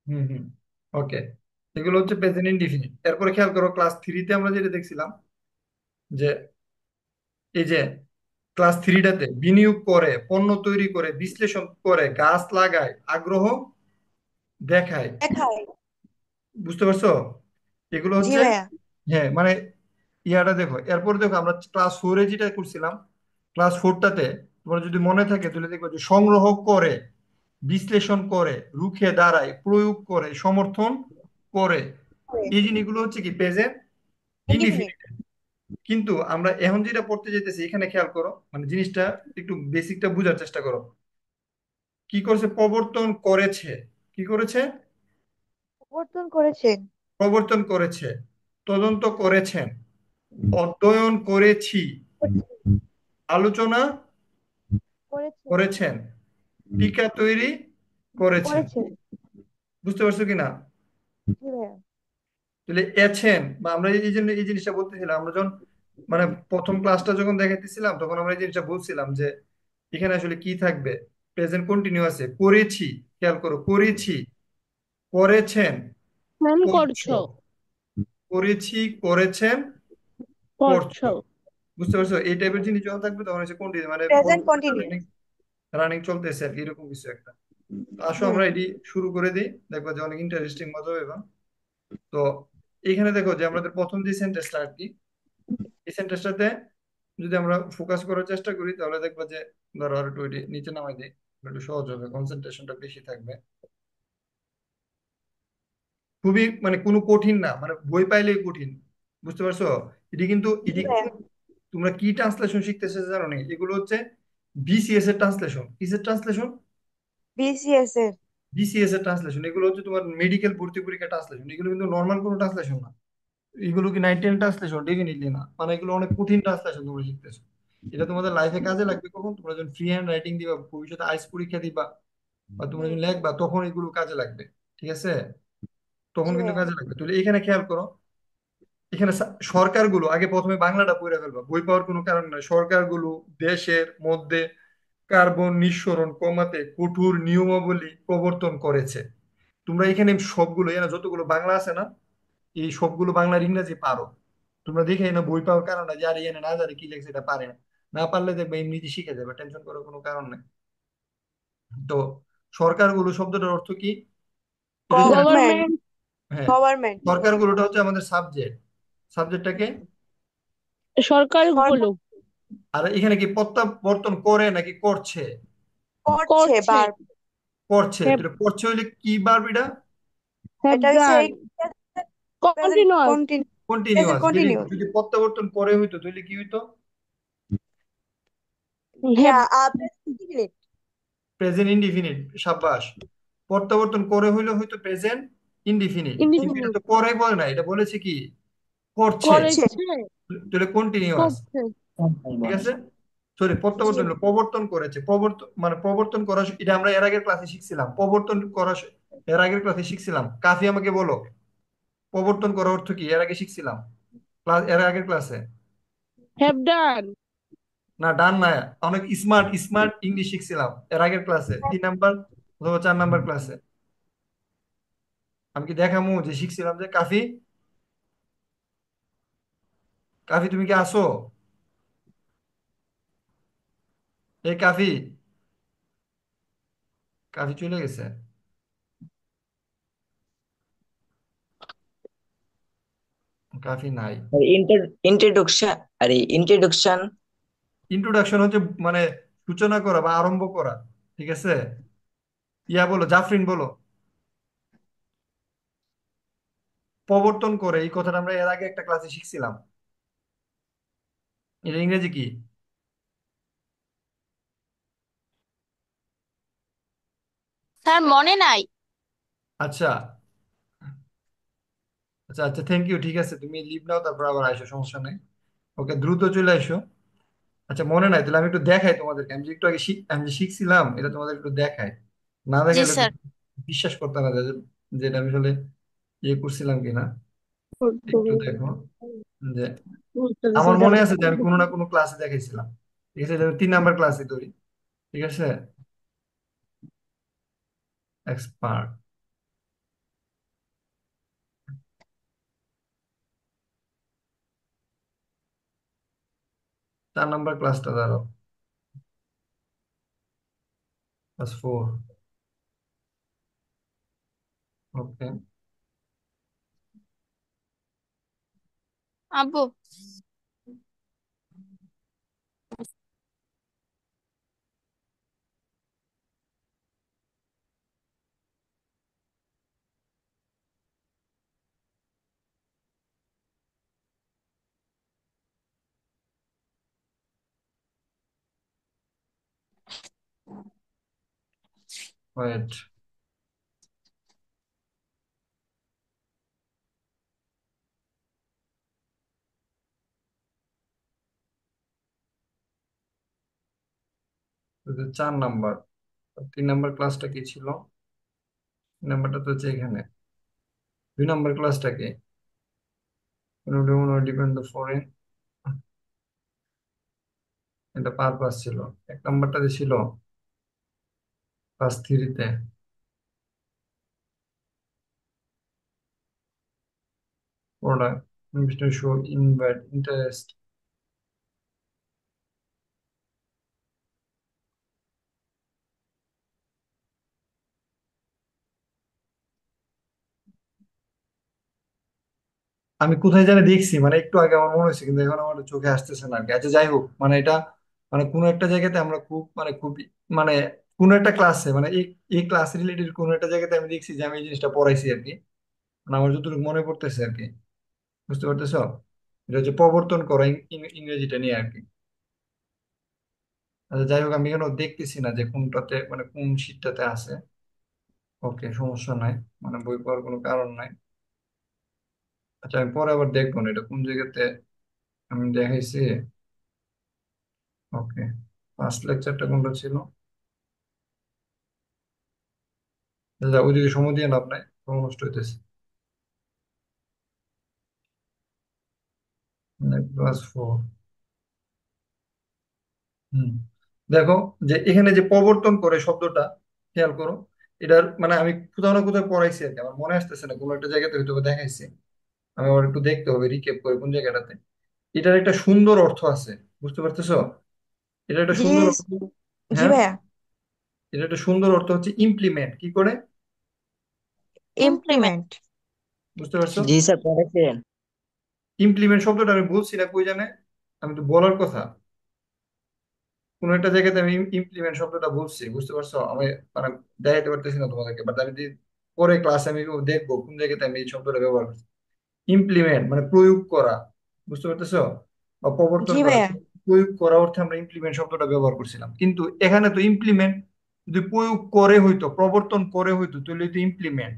হুম হুম, ওকে। এগুলো হচ্ছে প্রেজেন্ট ইনডিফিনিট। এরপরে খেয়াল করো, ক্লাস 3-তে আমরা যেটা দেখছিলাম, যে এই যে ক্লাস 3টাতে বিনিয়োগ করে, পণ্য তৈরি করে, বিশ্লেষণ করে, গাছ লাগায়, আগ্রহ দেখায়। দেখায়। বুঝতে পারছো? এগুলো জি হচ্ছে, ভাইয়া। হ্যাঁ মানে ইয়াটা দেখো, এরপর দেখো আমরা ক্লাস 4-এ যেটা করছিলাম, ক্লাস 4টাতে তোমার যদি মনে থাকে তাহলে দেখো যে সংগ্রহ করে, বিশ্লেষণ করে, রুখে দাঁড়ায়, প্রয়োগ করে, সমর্থন করে। এই জিনিসগুলো হচ্ছে কি প্রেজেন্ট ইনডিফিনিট। ইনডিফিনিট। কিন্তু আমরা এখন যেটা পড়তে যেতেছি, এখানে খেয়াল করো, মানে জিনিসটা একটু বেসিকটা বোঝার চেষ্টা করো। কি করেছে? প্রবর্তন করেছে। কি করেছে? প্রবর্তন করেছেন। প্রবর্তন করেছে, তদন্ত করেছেন, অধ্যয়ন করেছি, আলোচনা করেছেন। করেছেন, টিকা তৈরি করেছেন। করেছেন। বুঝতে পারছো কিনা? জি ভাইয়া। তাহলে এছেন, বা আমরা এই জন্য এই জিনিসটা বলতেছিলাম, আমরা যখন মানে প্রথম ক্লাসটা যখন দেখাইতেছিলাম, তখন আমরা এই জিনিসটা বলছিলাম যে এখানে আসলে কি থাকবে, প্রেজেন্ট কন্টিনিউয়াসে করেছি। খেয়াল করো, করেছি, করেছেন, প্ল্যান করছো, করছো। করেছি, করেছেন, করছো। করছো। বুঝতে পারছো? এই টাইপের জিনিস যখন থাকবে তখন হচ্ছে কন্টিনিউ, মানে প্রেজেন্ট কন্টিনিউয়াস। রানিং, রানিং চলতেছে আর কি, এরকম কিছু একটা। তো আসো হুম আমরা এটি শুরু করে দিই, দেখবো যে অনেক ইন্টারেস্টিং মজা হবে এবার। তো এখানে দেখো যে আমাদের প্রথম যে সেন্টেন্সটা আর কি, এই সেন্টেন্সটাতে যদি আমরা ফোকাস করার চেষ্টা করি তাহলে দেখবো যে ধরো আর একটু নিচে নামাই দিই, একটু সহজ হবে, কনসেন্ট্রেশনটা বেশি থাকবে। খুবই মানে কোনো কঠিন না, মানে বই পাইলেই কঠিন, বুঝতে পারছো? এটি কিন্তু জি ভাইয়া। তোমরা কি ট্রান্সলেশন শিখতেছে জানো নি? এগুলো হচ্ছে বিসিএস এর ট্রান্সলেশন। কিসের ট্রান্সলেশন? বিসিএস এর। বিসিএস এর ট্রান্সলেশন। এগুলো হচ্ছে তোমার মেডিকেল ভর্তি পরীক্ষা ট্রান্সলেশন। এগুলো কিন্তু নর্মাল কোনো ট্রান্সলেশন না। এগুলো কি 9-10 ট্রান্সলেশন? ডেফিনেটলি না। মানে এগুলো অনেক কঠিন ট্রান্সলেশন তোমরা শিখতেছো। এটা তোমাদের লাইফে কাজে লাগবে কখন? তোমরা যখন ফ্রি হ্যান্ড রাইটিং দিবা, ভবিষ্যতে আইস পরীক্ষা দিবা, বা তোমরা হুম। যখন লিখবা, তখন এগুলো কাজে লাগবে। ঠিক আছে? তখন জি কিন্তু ভাইয়া। কাজে লাগবে। তাহলে এখানে খেয়াল করো, এখানে সরকারগুলো, আগে প্রথমে বাংলাটা পড়ে ফেলবা, বই পাওয়ার কোনো কারণ নাই। সরকারগুলো দেশের মধ্যে কার্বন নিঃসরণ কমাতে কঠোর নিয়মাবলী প্রবর্তন করেছে। তোমরা এখানে সবগুলো, এখানে যতগুলো বাংলা আছে না, এই সবগুলো বাংলার ইংরেজি পারো। তোমরা দেখে না বই পাওয়ার কারণ নাই যে আর এখানে না জানি কি লেখছে এটা পারে না। না পারলে দেখবে এমনিতে শিখে যাবে, টেনশন করার কোনো কারণ নেই। তো সরকারগুলো শব্দটার অর্থ কি? এটা হচ্ছে গভর্নমেন্ট। গভর্নমেন্ট। হ্যাঁ, গভর্নমেন্ট। সরকারগুলোটা হচ্ছে আমাদের সাবজেক্ট। সাবজেক্টটাকে, সরকার সরকারগুলো আর এখানে কি প্রত্যাবর্তন করে নাকি করছে? করছে করছে। বার। করছে। হ্যাভ তাহলে করছে হইলে কি ভার্ব এটা? হ্যাভ এটা হচ্ছে ডান। এই present continuous. Continue. Continuous. Present যদি কন্টিনিউয়াস। যদি প্রত্যাবর্তন করে হইতো তাহলে কি হইতো? Have yeah present indefinite. Present indefinite. সাব্বাস। প্রত্যাবর্তন করে হইলে হয়তো প্রেজেন্ট ইনডিফিনিট, কিন্তু এটা ইনডিফিনিট। তো করে বলে না, এটা বলেছে কি? করছে। করছে। করেছে। তাহলে কন্টিনিউয়াস। করছে। ঠিক আছে? সরি, জি। প্রত্যাবর্তন হলো প্রবর্তন করেছে। প্রবর্তন মানে প্রবর্তন করা, এটা আমরা এর আগের ক্লাসে শিখছিলাম। প্রবর্তন করা এর আগের ক্লাসে শিখছিলাম। কাফি আমাকে বলো, প্রবর্তন করা অর্থ কি? এর আগে শিখছিলাম, এর আগের ক্লাসে। Have done. না, ডান না, অনেক স্মার্ট স্মার্ট ইংলিশ শিখছিলাম এর আগের ক্লাসে, 3 নাম্বার অথবা 4 নাম্বার ক্লাসে। আমি কি দেখামু যে শিখছিলাম যে কাফি? কাফি তুমি কি আসো? এই কাফি, কাফি চলে গেছে। কাফি নাই। ইন্ট্রোডাকশন, আরে ইন্ট্রোডাকশন। ইন্ট্রোডাকশন হচ্ছে মানে সূচনা করা বা আরম্ভ করা। ঠিক আছে? ইয়া বলো, জাফরিন বলো। প্রবর্তন করে এই কথাটা আমরা এর আগে একটা ক্লাসে শিখছিলাম। এটা ইংরেজি কি? স্যার মনে নাই। আচ্ছা, আচ্ছা, আচ্ছা, থ্যাংক ইউ। ঠিক আছে, তুমি লিভ নাও, তারপর আবার আইসো, সমস্যা নেই। ওকে, দ্রুত চলে আইসো। আচ্ছা, মনে নাই? তাহলে আমি একটু দেখাই তোমাদেরকে। আমি যে একটু আগে আমি যে শিখছিলাম এটা তোমাদের একটু দেখাই। না জি দেখাইলে তো স্যার। বিশ্বাস করতে না যে এটা আমি আসলে ইয়ে করছিলাম কিনা। একটু দেখো যে আমার মনে আছে যে আমি কোনো না কোনো ক্লাসে দেখাইছিলাম। ঠিক আছে? এটা 3 নাম্বার ক্লাসে ধরি। ঠিক আছে? এক্সপার্ট। 4 নাম্বার ক্লাসটা ধরো, ক্লাস 4। ওকে। আব্বু। ওয়েট। 4 নাম্বার। 3 নাম্বার ক্লাসটা কি ছিল? 3 নাম্বারটা তো হচ্ছে এখানে। 2 নাম্বার ক্লাসটা কি? ডিপেন্ড দ্য ফরেন, এটা পারপাস ছিল। 1 নাম্বারটা যে ছিল ক্লাস 3-তে, প্রোডাক্ট, শো ইনভাইট ইন্টারেস্ট। আমি কোথায় জানি দেখছি, মানে একটু আগে আমার মনে হয়েছে, কিন্তু এখন আমার চোখে আসতেছে না আর কি। আচ্ছা, যাই হোক, মানে এটা মানে কোনো একটা জায়গাতে আমরা খুব মানে খুবই মানে কোনো একটা ক্লাসে মানে এই ক্লাস রিলেটেড কোনো একটা জায়গাতে আমি দেখছি যে আমি এই জিনিসটা পড়াইছি আর কি। মানে আমার যতটুকু মনে পড়তেছে আর কি। বুঝতে পারতেছো? এটা হচ্ছে প্রবর্তন করা ইংরেজিটা নিয়ে আর কি। আচ্ছা যাই হোক, আমি কেন দেখতেছি না যে কোনটাতে মানে কোন শীটটাতে আছে। ওকে, সমস্যা নাই। মানে বই পড়ার কোনো কারণ নাই। আচ্ছা আমি পরে আবার দেখবো না এটা কোন জায়গাতে আমি দেখাইছি। ওকে, ফার্স্ট লেকচারটা কোনটা ছিল? আচ্ছা, ওইদিকে সময় দিয়ে লাভ নাই, সময় নষ্ট হইতেছে। ক্লাস 4। হুম, দেখো যে এখানে যে প্রবর্তন করে শব্দটা, খেয়াল করো। এটার মানে আমি কোথাও না কোথাও পড়াইছি আর কি, আমার মনে আসতেছে না, কোনো একটা জায়গাতে হয়তো বা দেখাইছি। আমি আবার একটু দেখতে হবে, রিকেপ করে কোন জায়গাটাতে। এটার একটা সুন্দর অর্থ আছে, বুঝতে পারতেছো? এটা একটা জি সুন্দর অর্থ। জি হ্যাঁ, ভাইয়া। এটা একটা সুন্দর অর্থ হচ্ছে ইমপ্লিমেন্ট। কি করে? ইমপ্লিমেন্ট। ইমপ্লিমেন্ট। বুঝতে পারছো? জি স্যার পড়েছেন। ইমপ্লিমেন্ট শব্দটা আমি বলছি না কই জানে, আমি তো বলার কথা। কোন একটা জায়গাতে আমি ইমপ্লিমেন্ট শব্দটা বলছি, বুঝতে পারছো? আমি মানে দেখাইতে পারতেছি না তোমাদেরকে, বাট আমি পরে ক্লাসে আমি দেখবো কোন জায়গাতে আমি এই শব্দটা ব্যবহার করছি। ইমপ্লিমেন্ট মানে প্রয়োগ করা, বুঝতে পারতেছো? বা প্রবর্তন জি করা, ভাইয়া। প্রয়োগ করা অর্থে আমরা ইমপ্লিমেন্ট শব্দটা ব্যবহার করছিলাম। কিন্তু এখানে তো ইমপ্লিমেন্ট যদি প্রয়োগ করে হইতো, প্রবর্তন করে হইতো, তাহলে তো ইমপ্লিমেন্ট।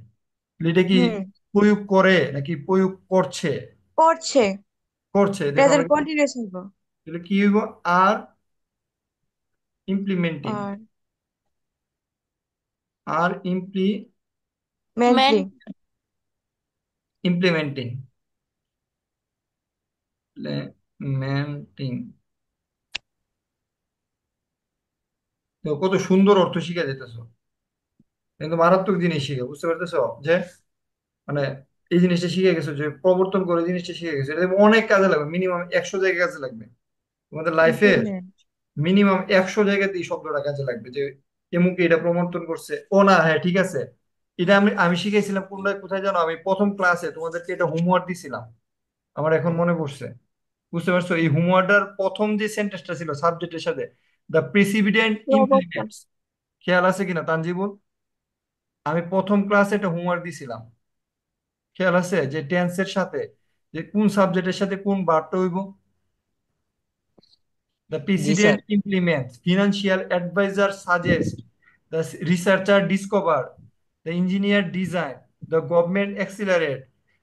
এটা কি হুম। প্রয়োগ করে নাকি প্রয়োগ করছে? করছে। করছে, দেখো আমরা প্রেজেন্ট কন্টিনিউয়াস হইব। তাহলে কি হইব? আর ইমপ্লিমেন্টিং। আর আর মেন্টলি। মেন ইমপ্লিমেন্টিং, ইমপ্লিমেন্টিং। তো কত সুন্দর অর্থ শিখে যেতেছো, কিন্তু মারাত্মক জিনিস শিখে, বুঝতে পারতেছো? যে মানে এই জিনিসটা শিখে গেছো, যে প্রবর্তন করে জিনিসটা শিখে গেছো, এটা অনেক কাজে লাগবে, মিনিমাম 100 জায়গায় কাজে লাগবে তোমাদের লাইফে। ইমপ্লিমেন্ট। মিনিমাম 100 জায়গাতে এই শব্দটা কাজে লাগবে, যে এমুকে এটা প্রবর্তন করছে। ও না, হ্যাঁ ঠিক আছে, এটা আমি আমি শিখেছিলাম কোনটায়, কোথায় জানো? আমি প্রথম ক্লাসে তোমাদেরকে এটা হোমওয়ার্ক দিছিলাম, আমার এখন মনে পড়ছে। বুঝতে পারছো? এই হোমওয়ার্কটার প্রথম যে সেন্টেন্সটা ছিল সাবজেক্টের সাথে, দ্য প্রেসিডেন্ট প্রবর্তন। ইমপ্লিমেন্টস। খেয়াল আছে কিনা তানজিবুল? আমি প্রথম ক্লাসে একটা হোমওয়ার্ক দিছিলাম, খেয়াল আছে? যে টেন্সের সাথে যে কোন সাবজেক্টের সাথে কোন ভার্বটা হইব। The G sir. president implements, financial advisor suggests, the researcher discover, the engineer design, the government accelerate,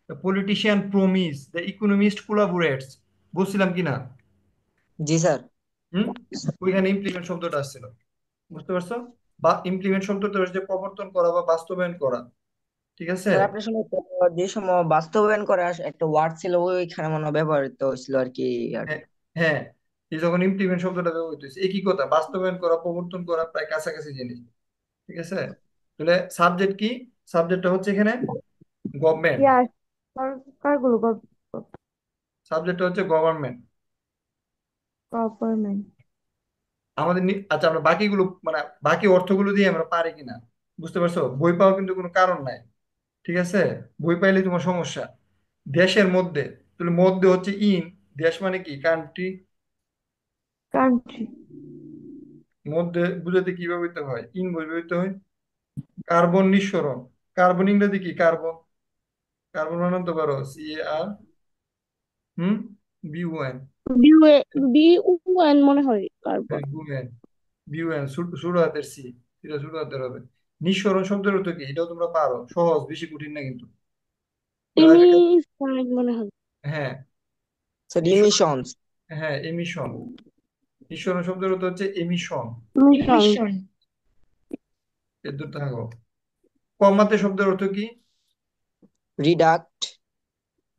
the politician promise, the economist collaborates. বলছিলাম কিনা? জি স্যার। হুম, ওইখানে ইমপ্লিমেন্ট শব্দটা আসছিল, বুঝতে পারছো? বা ইমপ্লিমেন্ট শব্দটা হচ্ছে প্রবর্তন করা বা বাস্তবায়ন করা, ঠিক আছে? স্যার আপনার সঙ্গে যে সময় বাস্তবায়ন করা একটা ওয়ার্ড ছিল ওইখানে মনে হয় ব্যবহৃত হয়েছিল আর কি। আর হ্যাঁ, হ্যাঁ, এই যখন ইমপ্লিমেন্ট শব্দটা ব্যবহৃত হয়েছে, একই কথা, বাস্তবায়ন করা প্রবর্তন করা প্রায় কাছাকাছি জিনিস, ঠিক আছে? তাহলে সাবজেক্ট কি? সাবজেক্টটা হচ্ছে এখানে গভর্নমেন্ট। ইয়াস। কারগুলো সাবজেক্টটা হচ্ছে গভর্নমেন্ট। গভর্নমেন্ট। আমাদের আচ্ছা, আমরা বাকিগুলো মানে বাকি অর্থগুলো দিয়ে আমরা পারি কিনা, বুঝতে পারছো? বই পাওয়া কিন্তু কোনো কারণ নাই, ঠিক আছে? বই পাইলে তোমার সমস্যা। দেশের মধ্যে, তাহলে মধ্যে হচ্ছে ইন, দেশ মানে কি? কান্ট্রি। কান্ট্রি। মধ্যে বুঝাতে কি ব্যবহৃত হয়? ইন ব্যবহৃত হয়। কার্বন নিঃসরণ, কার্বন ইংরেজি কি? কার্বন। কার্বন বানাতে পারো CAR, হুম, BUN। বিউএন মনে হয় কার্বন। বিউএন, বিউএন ছোট হাতের সি, এটা ছোট হাতের হবে। নিঃসরণ শব্দের অর্থ কি? এটাও তোমরা পারো, সহজ, বেশি কঠিন না কিন্তু। লাইফে ইমিসাইড মনে হয়। হ্যাঁ, স্যার নিঃসরণ, ইমিশনস। হ্যাঁ এমিশন। নিঃসরণ শব্দের অর্থ হচ্ছে এমিশন। মিশন। ইমিশন। এর দূর থাকো। কমাতে শব্দের অর্থ কি? রিডাক্ট।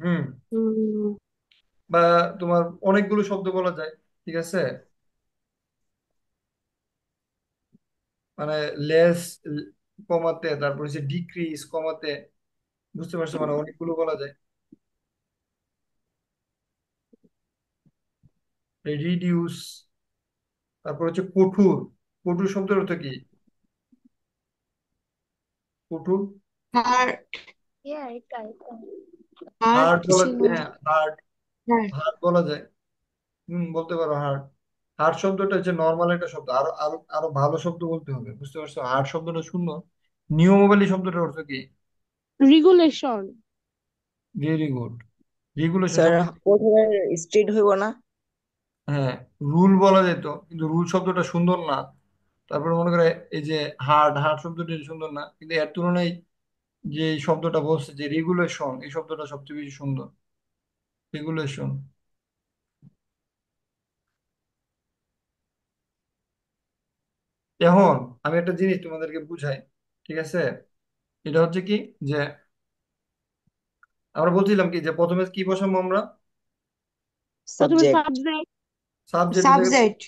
হুম, হুম। বা তোমার অনেকগুলো শব্দ বলা যায়, ঠিক আছে? মানে লেস কমাতে, তারপর হচ্ছে ডিক্রিজ কমাতে, বুঝতে পারছো? মানে অনেকগুলো বলা যায়। রিডিউস, তারপর হচ্ছে কঠোর। কঠোর শব্দের অর্থ কি? কঠোর, হার্ট। হার্ট হার্ড বলা, ছিল। হ্যাঁ হার্ড, হ্যাঁ। হার্ড বলা যায়। বলতে পারো হার্ড। হার্ড শব্দটা হচ্ছে নর্মাল একটা শব্দ, আরো আরো আরো ভালো শব্দ বলতে হবে, বুঝতে পারছো? হার্ড শব্দটা শূন্য। নিয়মাবলী শব্দটার অর্থ কি? Regulation. Very good. Regulation sir, শব্দ। প্রথমে স্ট্রিট হইব না? হ্যাঁ, রুল বলা যেত, কিন্তু রুল শব্দটা সুন্দর না। তারপরে মনে করে এই যে হার্ড, হার্ড শব্দটা সুন্দর না, কিন্তু এর তুলনায় যে এই শব্দটা বলছে যে রেগুলেশন, এই শব্দটা সবচেয়ে বেশি সুন্দর। রেগুলেশন। এখন আমি একটা জিনিস তোমাদেরকে বুঝাই, ঠিক আছে? এটা হচ্ছে কি, যে আমরা বলছিলাম কি, যে প্রথমে কি বসাবো আমরা? প্রথমে সাবজেক্ট। সাবজেক্ট। সাবজেক্টের জায়গায়, সাবজেক্ট।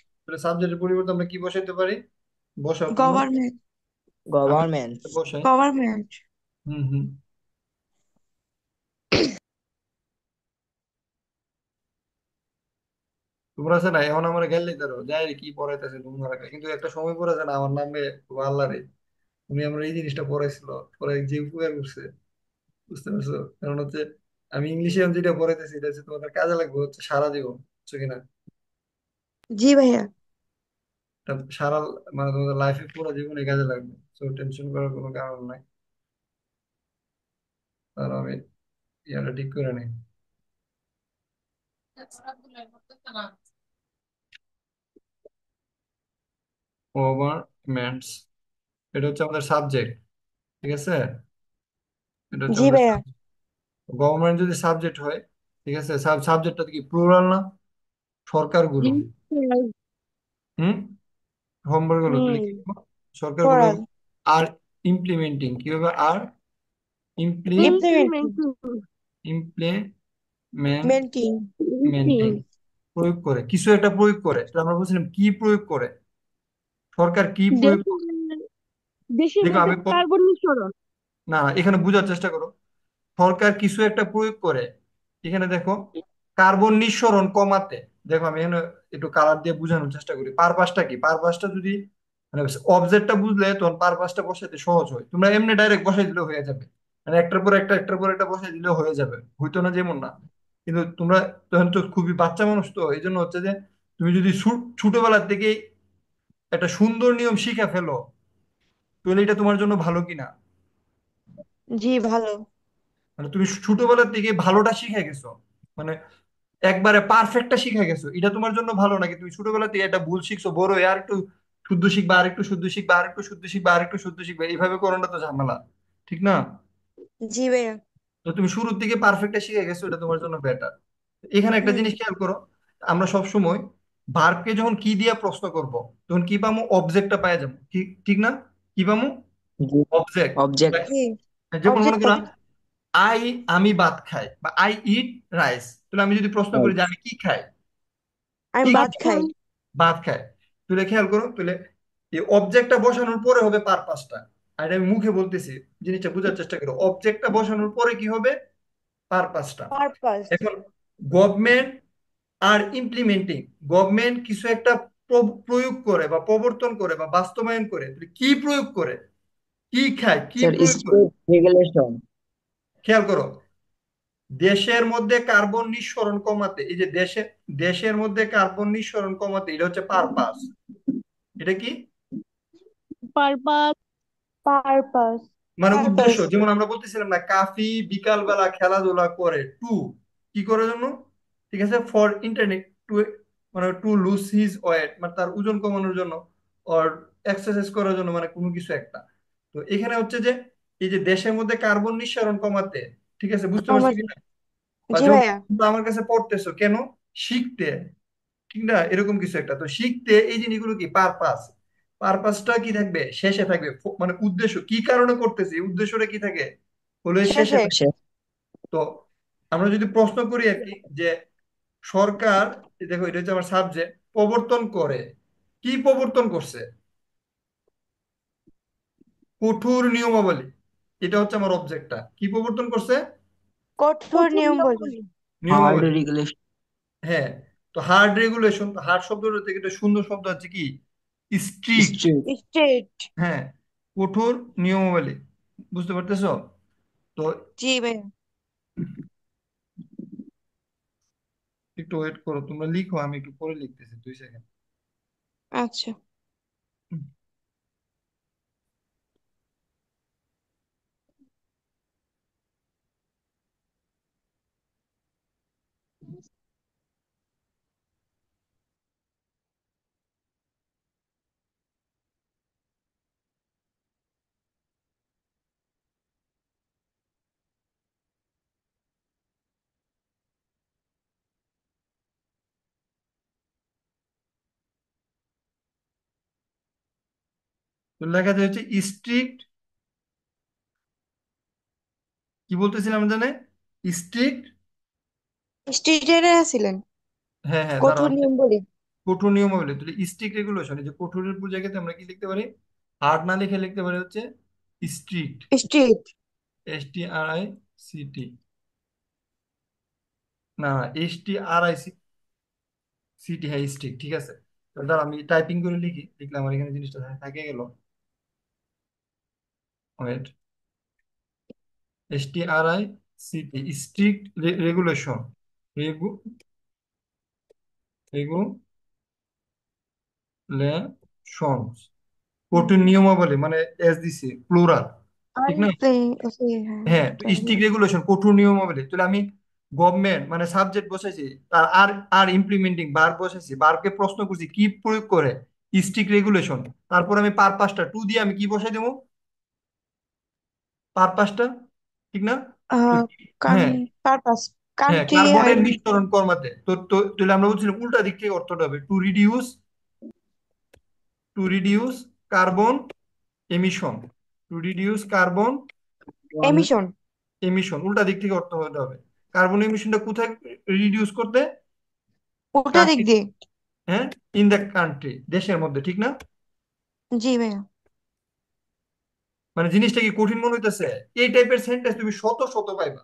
সাবজেক্টের পরিবর্তে আমরা কি বসাইতে পারি? বসাও তোমরা। গভর্নমেন্ট। আমি গভর্নমেন্ট। বসাই। গভর্নমেন্ট। হুম হুম। তোমরা আছে না, এখন আমার গেলে ধরো যাই কি পড়াইতেছে তোমরা, কিন্তু একটা সময় পড়ে আছে না আমার নামে, আল্লাহ রে, উনি আমরা এই জিনিসটা পড়াইছিল, পরে যে উপকার করছে, বুঝতে পারছো? কারণ হচ্ছে আমি ইংলিশে এখন যেটা পড়াইতেছি এটা হচ্ছে তোমাদের কাজে লাগবে হচ্ছে সারা জীবন, বুঝছো কিনা? জি ভাইয়া। এটা সারা, মানে তোমাদের লাইফে পুরো জীবনে কাজে লাগবে, তো টেনশন করার কোনো কারণ নাই। আর আমি ইয়াটা ঠিক করে নিই। গভর্নমেন্টস, এটা হচ্ছে আমাদের সাবজেক্ট, ঠিক আছে? এটা হচ্ছে জি আমাদের ভাইয়া। গভর্নমেন্ট যদি সাবজেক্ট হয়, ঠিক আছে, সাবজেক্টটা কি প্লুরাল না? সরকারগুলো। হুম। হোমওয়ার্ক গুলো তাহলে হুম। কি লিখবো? সরকারগুলো। ওরাল। আর ইমপ্লিমেন্টিং কি হবে? Are implementing. ইমপ্লিমেন্টিং, মেন্টিং। প্রয়োগ করে, কিছু একটা প্রয়োগ করে, তাহলে আমরা বলছিলাম কি প্রয়োগ করে, সরকার কি প্রয়োগ দেশের করে। দেশের দেখো মধ্যে আমি কার্বন নিঃসরণ। না, এখানে বোঝার চেষ্টা করো। সরকার কিছু একটা প্রয়োগ করে, এখানে দেখো কার্বন নিঃসরণ কমাতে। দেখো আমি এখানে একটু কালার দিয়ে বোঝানোর চেষ্টা করি। পারপাসটা কি, পারপাসটা যদি মানে অবজেক্টটা বুঝলে তখন পারপাসটা বসাইতে সহজ হয়। তোমরা এমনি ডাইরেক্ট বসাই দিলেও হয়ে যাবে, মানে একটার পর একটা, একটার পর একটা বসাই দিলেও হয়ে যাবে, হইতো না যেমন না। কিন্তু তোমরা তখন তো খুবই বাচ্চা মানুষ, তো এই জন্য হচ্ছে যে তুমি যদি ছোটবেলার থেকে একটা সুন্দর নিয়ম শিখে ফেলো, তাহলে এটা তোমার জন্য ভালো কিনা? জি ভালো। মানে তুমি ছোটবেলার থেকে ভালোটা শিখে গেছো, মানে একবারে পারফেক্টটা শিখে গেছো, এটা তোমার জন্য ভালো, নাকি তুমি ছোটবেলা থেকে একটা ভুল শিখছো, বড় হয়ে আর একটু শুদ্ধ শিখবা, আর একটু শুদ্ধ শিখবা, আর একটু শুদ্ধ শিখবা, আর একটু শুদ্ধ শিখবা, এইভাবে করোনা তো ঝামেলা, ঠিক না? জি ভাইয়া। তো তুমি শুরুর দিকে পারফেক্টটা শিখে গেছো, এটা তোমার জন্য বেটার। এখানে একটা হুম। জিনিস খেয়াল করো, আমরা সব সময় ভার্বকে যখন কি দিয়ে প্রশ্ন করব, তখন কি পামো? অবজেক্টটা পাই যাবো, ঠিক ঠিক না? কি পামো? অবজেক্ট। অবজেক্ট। জি। যেমন মনে অবজেক্ট করলাম পাবো। আই, আমি ভাত খাই, বা আই ইট রাইস, তাহলে আমি যদি প্রশ্ন করি যে আমি কি খাই, আমি কি ভাত ভাত খাই? খাই। খাই। ভাত খায়। তুলে খেয়াল করো, তুলে এই অবজেক্টটা বসানোর পরে হবে পারপাসটা। আর এটা আমি মুখে বলতেছি, জিনিসটা বোঝার চেষ্টা করো। অবজেক্টটা বসানোর পরে কি হবে? পারপাসটা। পারপাস। এখন গভর্নমেন্ট আর ইমপ্লিমেন্টিং, গভর্নমেন্ট কিছু একটা প্রয়োগ করে বা প্রবর্তন করে বা বাস্তবায়ন করে, তাহলে কি প্রয়োগ করে? কি খায়, কি স্যার, প্রয়োগ করে? Street regulation. খেয়াল করো, দেশের মধ্যে কার্বন নিঃসরণ কমাতে, এই যে দেশের মধ্যে কার্বন নিঃসরণ কমাতে, এটা হচ্ছে পারপাস। এটা কি? পারপাস। পারপাস। মানে পারপাস। উদ্দেশ্য। যেমন আমরা বলতেছিলাম না, কাফি বিকাল বেলা খেলাধুলা করে, টু কি করার জন্য? ঠিক আছে, ফর ইন্টারনেট, টু মানে টু লুজ হিজ ওয়েট, মানে তার ওজন কমানোর জন্য, আর এক্সারসাইজ করার জন্য, মানে কোনো কিছু একটা। তো এখানে হচ্ছে যে এই যে দেশের মধ্যে কার্বন নিঃসরণ কমাতে, ঠিক আছে, বুঝতে পারছো আমার। কিনা? বা জি যেমন ভাইয়া। তোমরা আমার কাছে পড়তেছো কেন? শিখতে, ঠিক না? এরকম কিছু একটা। তো শিখতে এই জিনিসগুলো কি পারপাস, পারপাসটা কি থাকবে? শেষে থাকবে। মানে উদ্দেশ্য কি কারণে করতেছি, এই উদ্দেশ্যটা কি থাকে? হলো এই শেষে শেষে। থাকে। তো আমরা যদি প্রশ্ন করি আর কি, যে সরকার, এই দেখো এটা হচ্ছে আমার সাবজেক্ট, প্রবর্তন করে, কি প্রবর্তন করছে? কঠোর নিয়মাবলী। এটা হচ্ছে আমার অবজেক্টটা, কি প্রবর্তন করছে? কঠোর কঠোর নিয়ম বলি। নিয়মাবলী। হার্ড নিয়মাবলী। রেগুলেশন। হ্যাঁ। তো হার্ড রেগুলেশন, তো হার্ড শব্দটা থেকে একটা সুন্দর শব্দ হচ্ছে কি? স্ট্রিক্ট। স্ট্রিট। স্টেট। হ্যাঁ, কঠোর নিয়মাবলী, বুঝতে পারতেছো? তো জি ভাইয়া। একটু ওয়েট করো, তোমরা লিখো, আমি একটু পরে লিখতেছি, 2 সেকেন্ড। আচ্ছা। তো লেখা যায় হচ্ছে স্ট্রিক্ট, কি বলতেছিলাম জানে, স্ট্রিক্ট, স্টুডেন্ট আছিলেন, হ্যাঁ হ্যাঁ দাঁড়াও, কঠোর নিয়ম বলে। কঠোর নিয়মাবলী, তাহলে স্ট্রিক্ট রেগুলেশন, এই যে কঠোরের পুরো জায়গাতে আমরা কি লিখতে পারি, হার্ড না লিখে লিখতে পারি হচ্ছে স্ট্রিক্ট, স্ট্রিট। STRICT, না STRICT, হ্যাঁ স্ট্রিক্ট, ঠিক আছে। তো দাঁড়া আমি টাইপিং করে লিখি, লিখলে আমার এখানে জিনিসটা থাকে গেল, wait, STRICT, strict regulation, regulation, কঠিন নিয়মাবলী, মানে এস দিছি প্লুরাল, আর ঠিক না? ওকে, হ্যাঁ হ্যাঁ, তো এটা স্ট্রিক্ট রেগুলেশন কঠোর নিয়মাবলী, তাহলে আমি গভর্নমেন্ট মানে সাবজেক্ট বসাইছি, তার আর আর ইমপ্লিমেন্টিং ভার্ব বসাইছি, ভার্বকে প্রশ্ন করছি কি প্রয়োগ করে, স্ট্রিক্ট রেগুলেশন, তারপর আমি পারপাসটা টু দিয়ে আমি কি বসাই দেবো, পারপাসটা, ঠিক না? তো কান হ্যাঁ, পারপাস, হ্যাঁ কান্ট্রি কার্বনের আইন। নিঃসরণ কমাতে, তো তাহলে আমরা বলছিলাম উল্টা দিক থেকে অর্থটা হবে to reduce carbon emission, carbon emission, emission, উল্টা দিক থেকে অর্থ হতে হবে। কার্বন এমিশনটা কোথায় রিডিউস করতে, উল্টা দিক কান্ট্রি, দিয়ে। হ্যাঁ, ইন দ্য কান্ট্রি, দেশের মধ্যে, ঠিক না? জি ভাইয়া। মানে জিনিসটা কি কঠিন মনে হইতেছে? এই টাইপের সেন্টেন্স তুমি শত শত পাইবা।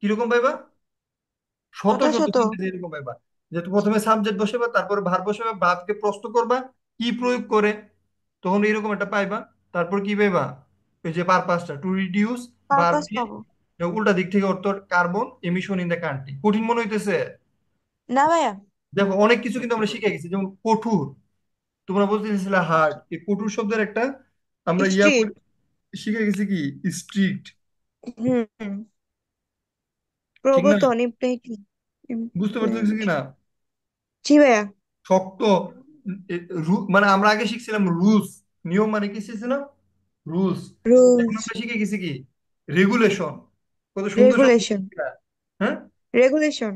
কিরকম পাইবা? শত শত শত শত। সেন্টেন্স এরকম পাইবা, যে তুমি প্রথমে সাবজেক্ট বসাবা, তারপর ভার্ব বসাবা, ভার্বকে প্রশ্ন করবা কি প্রয়োগ করে, তখন এরকম একটা পাইবা। তারপর কি পাইবা, ওই যে পারপাসটা টু রিডিউস, ভার্ব পারপাস দিয়ে পাবো। উল্টা দিক থেকে অর্থ carbon emission in the country. কঠিন মনে হইতেছে? না ভাইয়া। দেখো অনেক কিছু কিন্তু আমরা শিখে গেছি, যেমন কঠোর, তোমরা বলতে চাইছিলে হার্ড, এই কঠোর শব্দের একটা আমরা স্ট্রিট। শিখে গেছি কি, স্ট্রিক্ট, হুম। ঠিক না? প্রবর্তন, ইমপ্লিমেন্ট। বুঝতে পারতেছি কিনা? জি ভাইয়া। শক্ত, মানে আমরা আগে শিখছিলাম রুলস, নিয়ম মানে কি শিখছিলাম, রুলস। এখন রুলস। আমরা শিখে গেছি কি, রেগুলেশন, কত সুন্দর শব্দ রেগুলেশন। শিখছি না? হ্যাঁ, রেগুলেশন।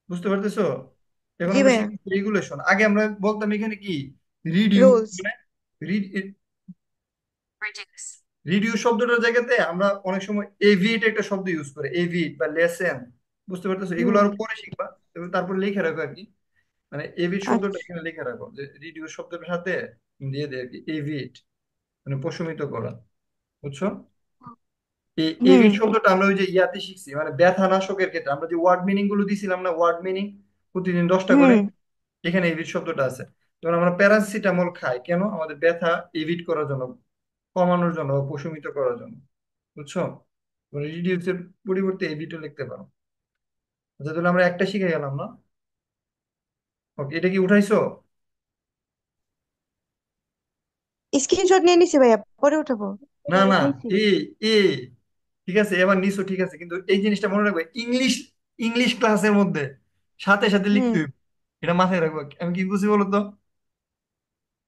বুঝতে পারতেছো? এখন জি আমরা ভাইয়া। শিখছি রেগুলেশন, আগে আমরা বলতাম এখানে কি, রিডিউ, রুলস। মানে রিডিউস শব্দটার জায়গাতে আমরা অনেক সময় এভিয়েট একটা শব্দ ইউজ করি, এভিয়েট বা লেসেন, বুঝতে পারতেছো? এগুলো হুম। আরো পরে শিখবা, এবং তারপর লিখে রাখো আর কি, মানে এভিট শব্দটা আচ্ছা। এখানে লিখে রাখো, যে রিডিউস শব্দের সাথে দিয়ে দেয় আর কি, এভিট মানে প্রশমিত করা, বুঝছো? এই হুম। এভিট শব্দটা আমরা ওই যে ইয়াতে শিখছি, মানে ব্যথা নাশকের ক্ষেত্রে আমরা যে ওয়ার্ড মিনিং গুলো দিছিলাম না, ওয়ার্ড মিনিং প্রতিদিন 10টা করে, হুম। এখানে এভিট শব্দটা আছে। যখন আমরা প্যারাসিটামল খাই কেন, আমাদের ব্যথা এভিট করার জন্য, কমানোর জন্য বা প্রশমিত করার জন্য, বুঝছো? রিডিউসের পরিবর্তে এভিটও লিখতে পারো। আচ্ছা, তাহলে আমরা একটা শিখে গেলাম না? ওকে, এটা কি উঠাইছো? স্ক্রিনশট নিয়ে নিছি ভাইয়া, পরে উঠাবো। না না, নিছি। এ এ ঠিক আছে, এবার নিছো, ঠিক আছে, কিন্তু এই জিনিসটা মনে রাখবে, ইংলিশ ইংলিশ ক্লাসের মধ্যে সাথে সাথে লিখতে হুম। হইবে, এটা মাথায় রাখবো। আমি কি বুঝি বলো তো?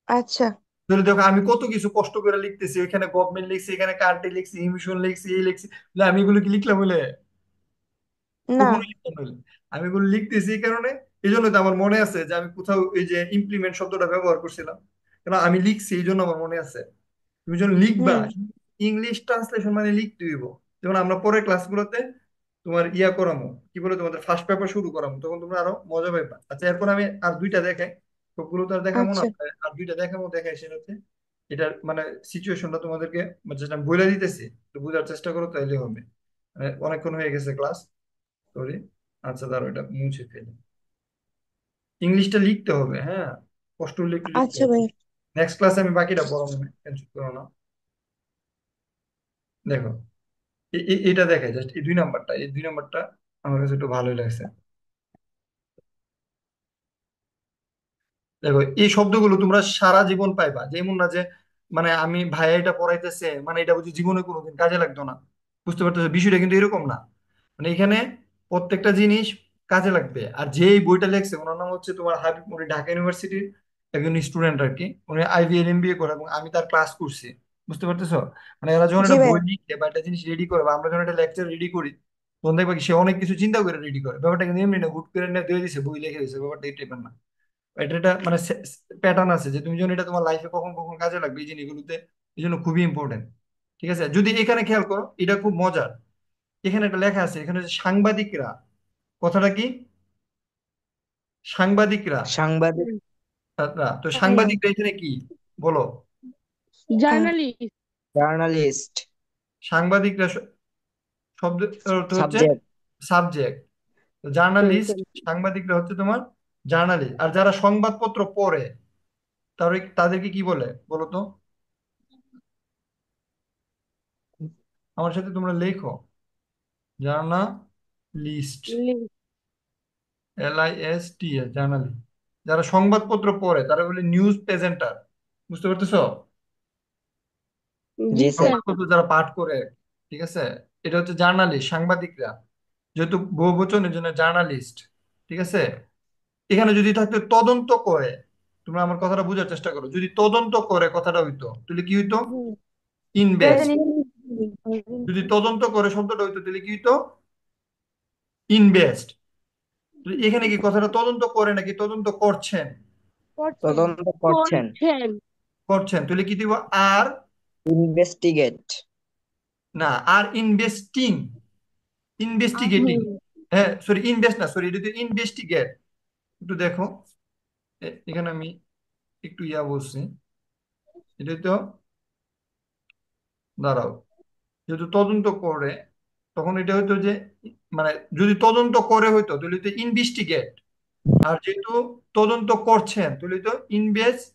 আচ্ছা। ধরে দেখো আমি কত কিছু কষ্ট করে লিখতেছি, ওইখানে গভর্নমেন্ট লিখছি, এখানে কান্ট্রি লিখছি, ইমিশন লিখছি, এই লিখছি, বলে আমি এগুলো কি লিখলাম বলে? না। কখনো লিখতাম না। আমি এগুলো লিখতেছি এই কারণে, এই জন্য তো আমার মনে আছে যে আমি কোথাও এই যে ইমপ্লিমেন্ট শব্দটা ব্যবহার করছিলাম, কারণ আমি লিখছি এই জন্য আমার মনে আছে। তুমি যখন লিখবা, হুম। ইংলিশ ট্রান্সলেশন মানে লিখতে হইব। যেমন আমরা পরের ক্লাসগুলোতে তোমার ইয়া করামো, কি বলে, তোমাদের ফার্স্ট পেপার শুরু করামো, তখন তোমরা আরো মজা পাইবা। আচ্ছা, এরপর আমি আর দুইটা দেখাই, সবগুলো তো আর দেখাবো না, আচ্ছা। আর দুইটা দেখাবো, দেখাই সেটা হচ্ছে এটার মানে সিচুয়েশনটা তোমাদেরকে, মানে যেটা আমি বলে দিতেছি একটু বোঝার চেষ্টা করো, তাইলে হবে। মানে অনেকক্ষণ হয়ে গেছে ক্লাস, সরি। আচ্ছা দাঁড়াও, এটা মুছে ফেলি, ইংলিশটা লিখতে হবে, হ্যাঁ, কষ্ট হলে একটু লিখতে আচ্ছা হবে। ভাই। নেক্সট ক্লাসে আমি বাকিটা পড়াবো, টেনশন করো না। দেখো, এটা দেখাই, জাস্ট এই 2 নাম্বারটা, এই 2 নাম্বারটা আমার কাছে একটু ভালোই লাগছে। দেখো এই শব্দগুলো তোমরা সারা জীবন পাইবা, যেমন না যে মানে আমি ভাইয়া এটা পড়াইতেছে মানে এটা বুঝি জীবনে কোনোদিন কাজে লাগতো না। বুঝতে পারতেছো বিষয়টা কিন্তু এরকম না। মানে এখানে প্রত্যেকটা জিনিস কাজে লাগবে। আর যেই বইটা লেখছে ওনার নাম হচ্ছে তোমার হাবিব, উনি ঢাকা ইউনিভার্সিটির একজন স্টুডেন্ট আর কি। উনি আইবিএল এমবিএ করে এবং আমি তার ক্লাস করছি। বুঝতে পারতেছো? মানে এরা যখন জি একটা বই ভাইয়া। লিখে বা একটা জিনিস রেডি করে বা আমরা যখন একটা লেকচার রেডি করি, তখন দেখবা কি সে অনেক কিছু চিন্তা করে রেডি করে। ব্যাপারটা কিন্তু এমনি না হুট করে না দিয়ে দিছে বই লিখে দিছে, ব্যাপারটা এই টাইপের না। এটা একটা মানে প্যাটার্ন আছে যে তুমি যখন এটা তোমার লাইফে কখন কখন কাজে লাগবে এই জিনিসগুলোতে, এই জন্য খুবই ইম্পর্টেন্ট। ঠিক আছে, যদি এখানে খেয়াল করো এটা খুব মজার। এখানে একটা লেখা আছে, এখানে হচ্ছে সাংবাদিকরা। কথাটা কি? সাংবাদিকরা। সাংবাদিক, তো ভাইয়া। সাংবাদিকরা এখানে কি বলো? আহ, জার্নালিস্ট। জার্নালিস্ট, সাংবাদিকরা শব্দ অর্থ হচ্ছে সাবজেক্ট। সাবজেক্ট। জার্নালিস্ট, সাংবাদিকরা হচ্ছে তোমার জার্নালিস্ট। আর যারা সংবাদপত্র পড়ে তাদেরকে কি বলে বলো তো? আমার সাথে তোমরা লেখো, জার্নালিস্ট। LIST, journalist. যারা সংবাদপত্র পড়ে তারা বলে নিউজ প্রেজেন্টার। বুঝতে পারতেছো? জি জি স্যার। স্যার। সংবাদপত্র যারা পাঠ করে, ঠিক আছে, এটা হচ্ছে জার্নালিস্ট, সাংবাদিকরা। যেহেতু বহুবচন এর জন্য জার্নালিস্ট। ঠিক আছে, এখানে যদি থাকতো তদন্ত করে, তোমরা আমার কথাটা বোঝার চেষ্টা করো, যদি তদন্ত করে কথাটা হইতো তাহলে কি হইতো? ইনভেস্ট। যদি তদন্ত করে শব্দটা হইতো তাহলে কি হইতো? ইনভেস্ট। এখানে কি কথাটা তদন্ত করে নাকি তদন্ত করছেন? করছেন। তদন্ত করছেন। করছেন। করছেন, তাহলে কি দিব? আর ইনভেস্টিগেট। না, আর ইনভেস্টিং, ইনভেস্টিগেটিং। হুম। হ্যাঁ সরি, ইনভেস্ট না, সরি, এটা তো ইনভেস্টিগেট। একটু দেখো, এখানে আমি একটু বলছি। এটা তো, দাঁড়াও, যেহেতু তদন্ত করে তখন এটা হইতো যে মানে যদি তদন্ত করে হইতো তাহলে তো ইনভেস্টিগেট। আর যেহেতু তদন্ত করছেন তাহলে তো ইনভেস্ট।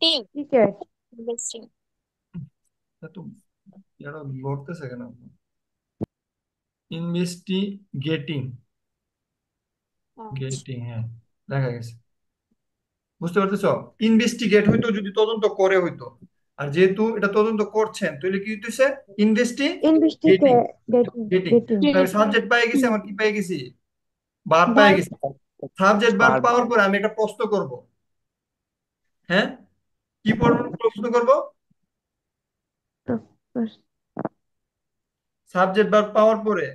টিং। ঠিক আছে। ইনভেস্টিং। তো এরা লড়তেছে কেন? ইনভেস্টিগেটিং, গেটিং, হ্যাঁ দেখা গেছে। বুঝতে পারতেছো? ইনভেস্টিগেট হইতো যদি তদন্ত করে হইতো। আর যেহেতু এটা তদন্ত করছেন তাহলে কি হইতেছে? ইনভেস্টিগেটিং। গেটিং। ইনভেস্টিগেটিং। আমি সাবজেক্ট পেয়ে গেছি, আমার কি পেয়ে গেছি? ভার্ব পেয়ে ভার্ব। গেছি। Subject verb verb. পাওয়ার পরে আমি একটা প্রশ্ন করব। হ্যাঁ, কি প্রশ্ন করব? সাবজেক্ট ভার্ব পাওয়ার পরে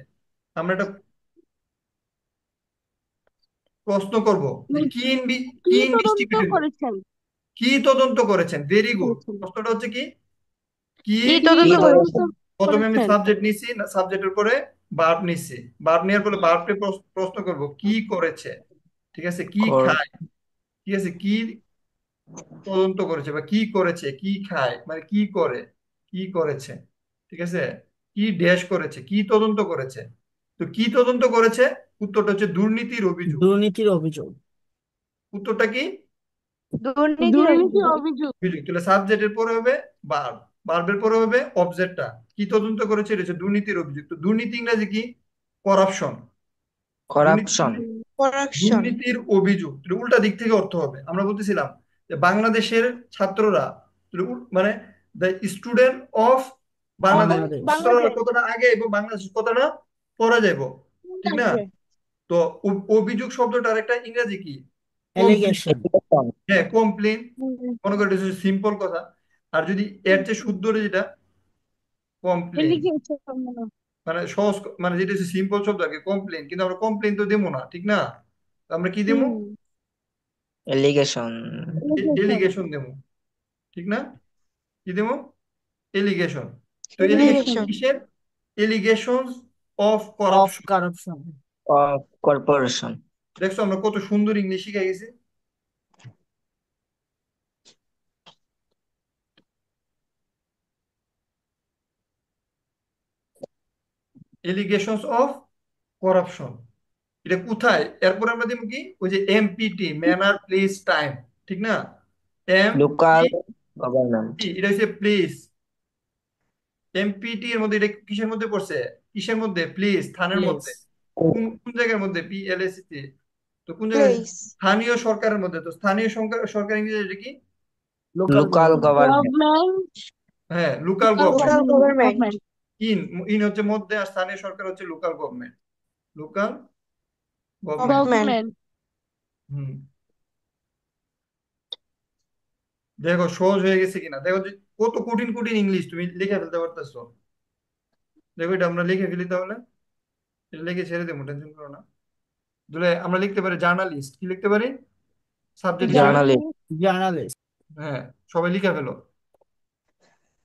আমরা একটা প্রশ্ন করব যে কি কি কি তদন্ত ইনভেস্টিগেট হইলো, করেছেন? কি তদন্ত করেছেন। Very good. করেছেন। প্রশ্নটা হচ্ছে কি? কি কি কি তদন্ত কি তদন্ত করেছেন? তদন্ত? প্রথমে আমি করেছেন? সাবজেক্ট নিছি না, সাবজেক্টের পরে ভার্ব নিছি। ভার্ব নেওয়ার পরে ভার্বকে প্রশ্ন করব কি করেছে। ঠিক আছে, কি কর। খায়। ঠিক আছে, কি তদন্ত করেছে বা কি করেছে, কি খায় মানে কি করে, কি করেছে। ঠিক আছে, কি ড্যাশ করেছে, কি তদন্ত করেছে। তো কি তদন্ত করেছে, উত্তরটা হচ্ছে দুর্নীতির অভিযোগ। দুর্নীতির অভিযোগ। উত্তরটা কি? দুর্নীতির দুর্নীতি অভিযোগ। অভিযোগ। অভিযোগ। তাহলে সাবজেক্টের পরে হবে ভার্ব, ভার্বের পরে হবে অবজেক্টটা। কি তদন্ত করেছে, এটা হচ্ছে দুর্নীতির অভিযোগ। তো দুর্নীতি ইংরেজি কি? করাপশন। দুর্নীতি করাপশন। মানে করাপশন। দুর্নীতির অভিযোগ, তাহলে উল্টা দিক থেকে অর্থ হবে। আমরা বলতেছিলাম যে বাংলাদেশের ছাত্ররা, তাহলে মানে the student of Bangladesh. Bangladesh. ছাত্ররা বাংলাদেশ। কতটা আগে এবং বাংলাদেশ কতটা পরে যাইব, ঠিক না? আসবে। তো অভিযোগ শব্দটার একটা ইংরেজি কি? কমপ্লেন। অ্যালিগেশন। হ্যাঁ, কমপ্লেন। মনে করি এটা সিম্পল কথা। আর যদি এর চেয়ে শুদ্ধ যেটা, কমপ্লেন, এলিগেশন। মানে সহজ মানে যেটা হচ্ছে সিম্পল শব্দ আর কি, কমপ্লেন। কিন্তু আমরা কমপ্লেন তো দেবো না, ঠিক না? তো আমরা কি দেবো? হুম। এলিগেশন। এলিগেশন। এলিগেশন দেবো, ঠিক না? কি দেবো? এলিগেশন। তো এলিগেশন এলিগেশন। এলিগেশন। কিসের? Allegations of of corruption. Corruption. Of corporation. দেখছো আমরা কত সুন্দর ইংলিশ শিখে গেছি। এলিগেশনস অফ করাপশন, এটা কোথায়? এরপর আমরা দেবো কি, ওই যে MPT, ম্যানার প্লেস টাইম, ঠিক না? Um local government. এটা হচ্ছে প্লেস। MPT এর মধ্যে এটা কিসের মধ্যে পড়ছে? কিসের মধ্যে? প্লেস, স্থানের প্লেস। মধ্যে। কোন কোন জায়গার মধ্যে? PLACT। তো কোন জায়গায় প্লেস। স্থানীয় সরকারের মধ্যে, তো স্থানীয় সরকার সরকার ইংরেজি কি? Local local government. Government. Government, হ্যাঁ, local local government. Local government. Government, in in হচ্ছে মধ্যে, আর স্থানীয় সরকার হচ্ছে local government. Local government. Government. Government. Hmm. দেখো সহজ হয়ে গেছে কিনা, দেখো যে কত কঠিন কঠিন ইংলিশ তুমি লিখে ফেলতে পারতেছো। দেখো এটা আমরা লিখে ফেলি তাহলে, এটা লিখে ছেড়ে দেবো, টেনশন করো না। তাহলে আমরা লিখতে পারি জার্নালিস্ট, কি লিখতে পারি সাবজেক্ট হিসেবে? জার্নালিস্ট। Journalist. হ্যাঁ, সবাই লিখে ফেলো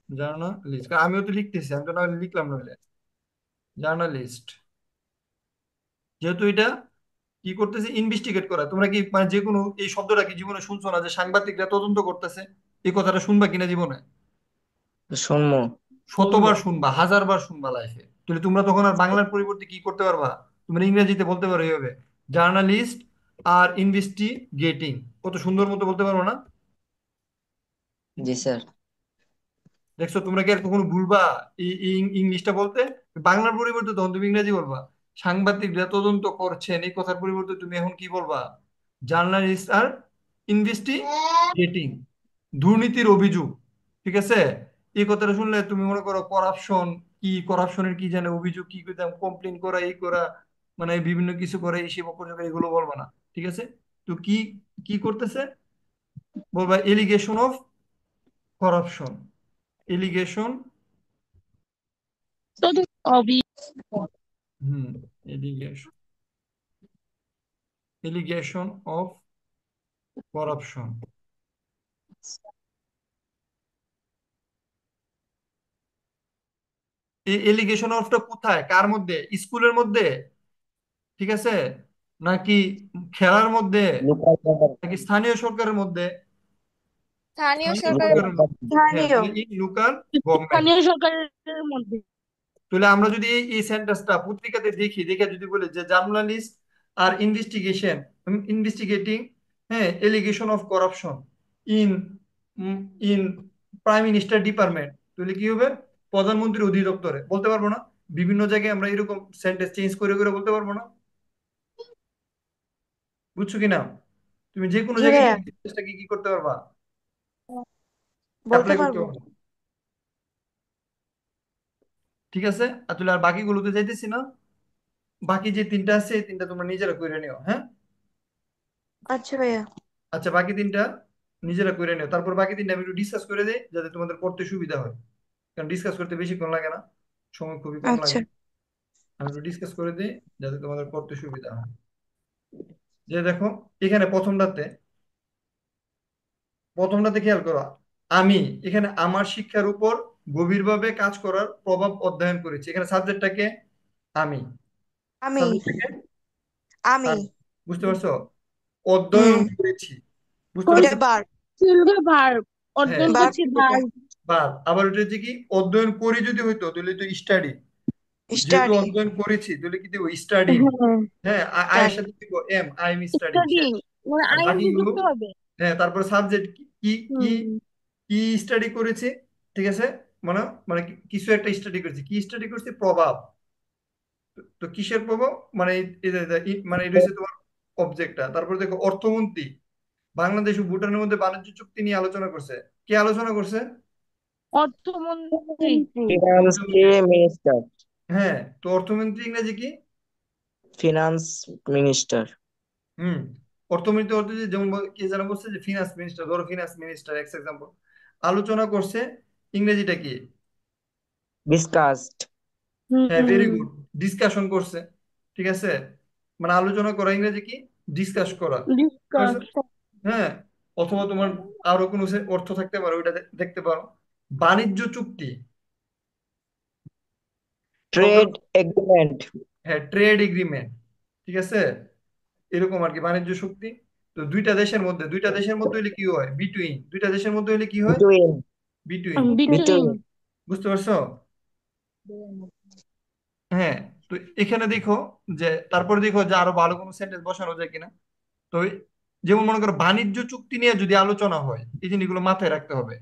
জার্নালিস্ট। আমিও তো লিখতেছি, আমি তো না হলে লিখলাম নইলে। জার্নালিস্ট, যেহেতু এটা কি করতেছে, ইনভেস্টিগেট করা। তোমরা কি মানে যে কোনো এই শব্দটা কি জীবনে শুনছো না, যে সাংবাদিকরা তদন্ত করতেছে? এই কথাটা শুনবা কিনা জীবনে? শুনমু। শতবার শুনবা, হাজারবার শুনবা লাইফে। তাহলে তোমরা তখন আর বাংলার পরিবর্তে কি করতে পারবা? তোমরা ইংরেজিতে বলতে পারো এইভাবে, জার্নালিস্ট আর ইনভেস্টিগেটিং। কত সুন্দর মতো বলতে পারো না? জি স্যার। দেখছো, তোমরা কি আর কখনো ভুলবা এই এই ইংলিশটা বলতে? বাংলার পরিবর্তে তখন তুমি ইংরেজি বলবা। সাংবাদিকরা তদন্ত করছেন, এই কথার পরিবর্তে তুমি এখন কি বলবা? জার্নালিস্ট আর ইনভেস্টিগেটিং, দুর্নীতির অভিযোগ। ঠিক আছে, এই কথাটা শুনলে তুমি মনে করো করাপশন, কি করাপশনের কি জানে অভিযোগ, কি কমপ্লেন করা, এই করা, মানে বিভিন্ন কিছু করে, এই সেবা করে, এগুলো বলবা না। ঠিক আছে, তো কি কি করতেছে বলবা? Allegation of corruption, allegation. তো অবি হুম, এলিগেশন, এলিগেশন অফ করাপশন। এই এলিগেশন অফটা কোথায়, কার মধ্যে? স্কুলের মধ্যে, ঠিক আছে, নাকি খেলার মধ্যে, লোকাল গভর্নমেন্ট। নাকি স্থানীয় সরকারের মধ্যে? স্থানীয় স্থানীয় সরকারের সরকারের মধ্যে। হ্যাঁ, স্থানীয়। তাহলে এই লোকাল গভর্নমেন্ট। স্থানীয় সরকারের মধ্যে। তাহলে আমরা যদি এই সেন্টেন্সটা পত্রিকাতে দেখি, দেখে যদি বলি যে জার্নালিস্ট আর ইনভেস্টিগেটিং, হ্যাঁ, allegation of corruption in in prime minister department, তাহলে কি হবে? প্রধানমন্ত্রী অধিদপ্তরে। বলতে পারবো না? বিভিন্ন জায়গায় আমরা এরকম সেন্টেন্স চেঞ্জ করে করে বলতে পারবো না? বুঝছো কিনা? তুমি যে কোনো জি জায়গায় ভাইয়া, কি কি করতে পারবা, বলতে অ্যাপ্লাই করতে পারবো। পারবা। ঠিক আছে, আর তাহলে আর বাকিগুলোতে যাইতেছি না। বাকি যে তিনটা আছে, এই তিনটা তোমরা নিজেরা করে নিও, হ্যাঁ? আচ্ছা ভাইয়া। আচ্ছা, বাকি তিনটা নিজেরা করে নিও, তারপর বাকি তিনটা আমি একটু ডিসকাস করে দিই, যাতে তোমাদের পড়তে সুবিধা হয়। কারণ ডিসকাস করতে বেশিক্ষণ লাগে না, সময় খুবই কম আচ্ছা। লাগে। আমি একটু ডিসকাস করে দিই যাতে তোমাদের পড়তে সুবিধা হয়। যে দেখো, এখানে প্রথমটাতে খেয়াল করো, আমি এখানে আমার শিক্ষার উপর গভীরভাবে কাজ করার প্রভাব অধ্যয়ন করেছি। এখানে সাবজেক্টটাকে আমি, আমি। সাবজেক্টটাকে আমি। আমি। বুঝতে পারছো? হুম। অধ্যয়ন করেছি, বুঝতে এটা পারছো? বার। সিলভা ভার্ব, হ্যাঁ, অর্জন বার। করছি ভার্ব। বার। আবার ওটা হচ্ছে কি, অধ্যয়ন করি যদি হইতো তাহলে তো স্টাডি, যেহেতু স্টাডি। অধ্যয়ন করেছি তাহলে কি দেবো? স্টাডি। হ্যাঁ, হ্যাঁ, আয়ের স্টাডি। সাথে দিব আই এম স্টাডিং, স্টাডি, শেষ। মানে আর আইএনজি বাকিগুলো, যুক্ত হবে। হ্যাঁ, তারপর সাবজেক্ট কি কি কি হুম। কি স্টাডি করেছে, ঠিক আছে, মানে মানে কিছু একটা স্টাডি করেছে, কি স্টাডি করছে? প্রভাব। তো কিসের প্রভাব, মানে মানে এটা হচ্ছে তোমার অবজেক্টটা। তারপর দেখো, অর্থমন্ত্রী বাংলাদেশ ও ভুটানের মধ্যে বাণিজ্য চুক্তি নিয়ে আলোচনা করছে। কে আলোচনা করছে? অর্থমন্ত্রী। ফিনান্স অর্থমন্ত্রী। মিনিস্টার। হ্যাঁ, তো অর্থমন্ত্রী ইংরেজি কি? Finance minister. হুম। অর্থমন্ত্রী অর্থ যে, যেমন কে যেন বলছে যে ফিনান্স মিনিস্টার, ধরো ফিনান্স মিনিস্টার এক্স এক্সাম্পল। আলোচনা করছে, ইংরেজিটা কি? ডিসকাসড। হ্যাঁ, ভেরি হুম। গুড। ডিসকাশন করছে, ঠিক আছে, মানে আলোচনা করা ইংরেজি কি? ডিসকাস করা। বুঝতে ডিসকাস। পারছো? হ্যাঁ, অথবা তোমার আরো কোনো অর্থ থাকতে পারে, ওইটা দেখতে পারো। বাণিজ্য চুক্তি শব্দ, ট্রেড এগ্রিমেন্ট। হ্যাঁ, ট্রেড এগ্রিমেন্ট, ঠিক আছে, এরকম আর কি, বাণিজ্য চুক্তি। তো দুইটা দেশের মধ্যে হলে কি হয়? বিটুইন। দুইটা দেশের মধ্যে হলে কি হয়? বিটুইন। বিটুইন। বিটুইন। বিটুইন। বুঝতে পারছো? হ্যাঁ, তো এখানে দেখো যে, তারপরে দেখো যে আরো ভালো কোনো সেন্টেন্স বসানো যায় কিনা। তো যেমন মনে করো, বাণিজ্য চুক্তি নিয়ে যদি আলোচনা হয়, এই জিনিসগুলো মাথায় রাখতে হবে।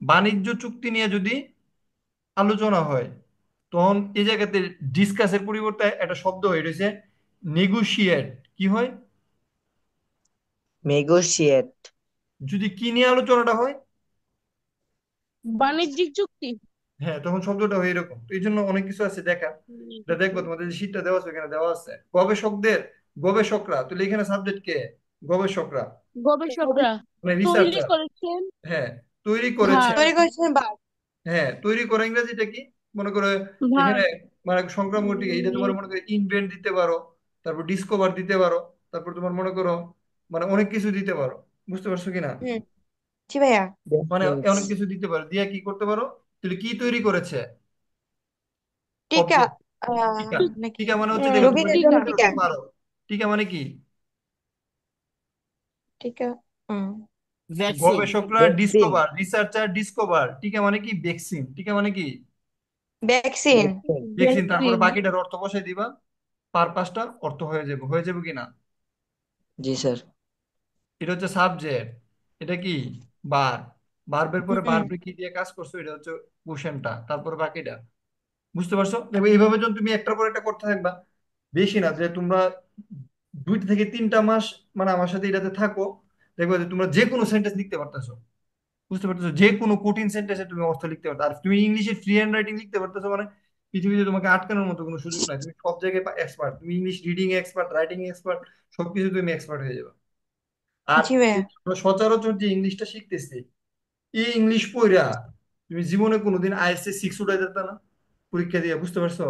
বাণিজ্য চুক্তি নিয়ে যদি আলোচনা হয়, তখন এই জায়গাতে ডিসকাসের পরিবর্তে একটা শব্দ হয়ে রয়েছে, নেগোশিয়েট। কি হয়? নেগোশিয়েট। যদি কি নিয়ে আলোচনাটা হয়, বাণিজ্যিক চুক্তি। হ্যাঁ, তখন শব্দটা হয় এরকম। তো এই জন্য অনেক কিছু আছে দেখা। এটা দেখবো তোমাদের যে শীটটা দেওয়া আছে এখানে দেওয়া আছে গবেষকদের, গবেষকরা, তাহলে এখানে সাবজেক্ট কে? গবেষকরা, গবেষকরা মানে তৈরি রিসার্চার। করেছেন হ্যাঁ, তৈরি করেছে। ভার তৈরি করেছেন বা হ্যাঁ, তৈরি করা ইংরেজিটা কি? মনে করো ভার এখানে মানে সংক্রামক টিকা, এটা তোমার মনে করো ইনভেন্ট দিতে পারো, তারপর ডিসকভার দিতে পারো, তারপর তোমার মনে করো মানে অনেক কিছু দিতে পারো। বুঝতে পারছো কিনা? হুম, জি ভাইয়া। মানে Reference। অনেক কিছু দিতে পারো, দিয়ে কি করতে পারো? তাহলে কি তৈরি করেছে? টিকা অবজেক্ট। আহ টিকা। নাকি টিকা মানে হচ্ছে দেখো তোমরা রোগীদের জন্য টিকা। টিকা টিকা। করতে পারো। টিকা মানে কি? টিকা। হুম। vaccine, গবেষকরা ভ্যাকসিন। Discover, researcher discover. টিকা মানে কি? ভ্যাকসিন। টিকা মানে কি? ভ্যাকসিন। ভ্যাকসিন। তারপরে ভ্যাকসিন। বাকিটার অর্থ বসাই দিবা, পাঁচটা অর্থ হয়ে যাবে কিনা? জি স্যার। এটা হচ্ছে সাবজেক্ট। এটা কি? বার। ভার্বের পরে হুম, ভার্বে কি দিয়ে কাজ করছো, এটা হচ্ছে কোশ্চেনটা, তারপরে বাকিটা। বুঝতে পারছো? দেখো এইভাবে যখন তুমি একটার পর একটা করতে থাকবা, বেশি না যে তোমরা 2 থেকে 3টা মাস মানে আমার সাথে এটাতে থাকো, দেখবে যে তোমরা যে কোনো সেন্টেন্স লিখতে পারতেছো। বুঝতে পারতেছো? যে কোনো কঠিন সেন্টেন্সে তুমি অর্থ লিখতে পারতো। আর তুমি ইংলিশে ফ্রি হ্যান্ড রাইটিং লিখতে পারতেছো মানে পৃথিবীতে তোমাকে আটকানোর মতো কোনো সুযোগ নাই। তুমি সব জায়গায় এক্সপার্ট, তুমি English reading expert, writing expert, সবকিছু তুমি এক্সপার্ট হয়ে যাবে। আর জি ভাইয়া। আমরা সচরাচর যে ইংলিশটা শিখতেছি, এই ইংলিশ পড়া তুমি জীবনে কোনোদিন আইএসএ 6 উঠাই যেত না পরীক্ষা দিয়ে। বুঝতে পারছো?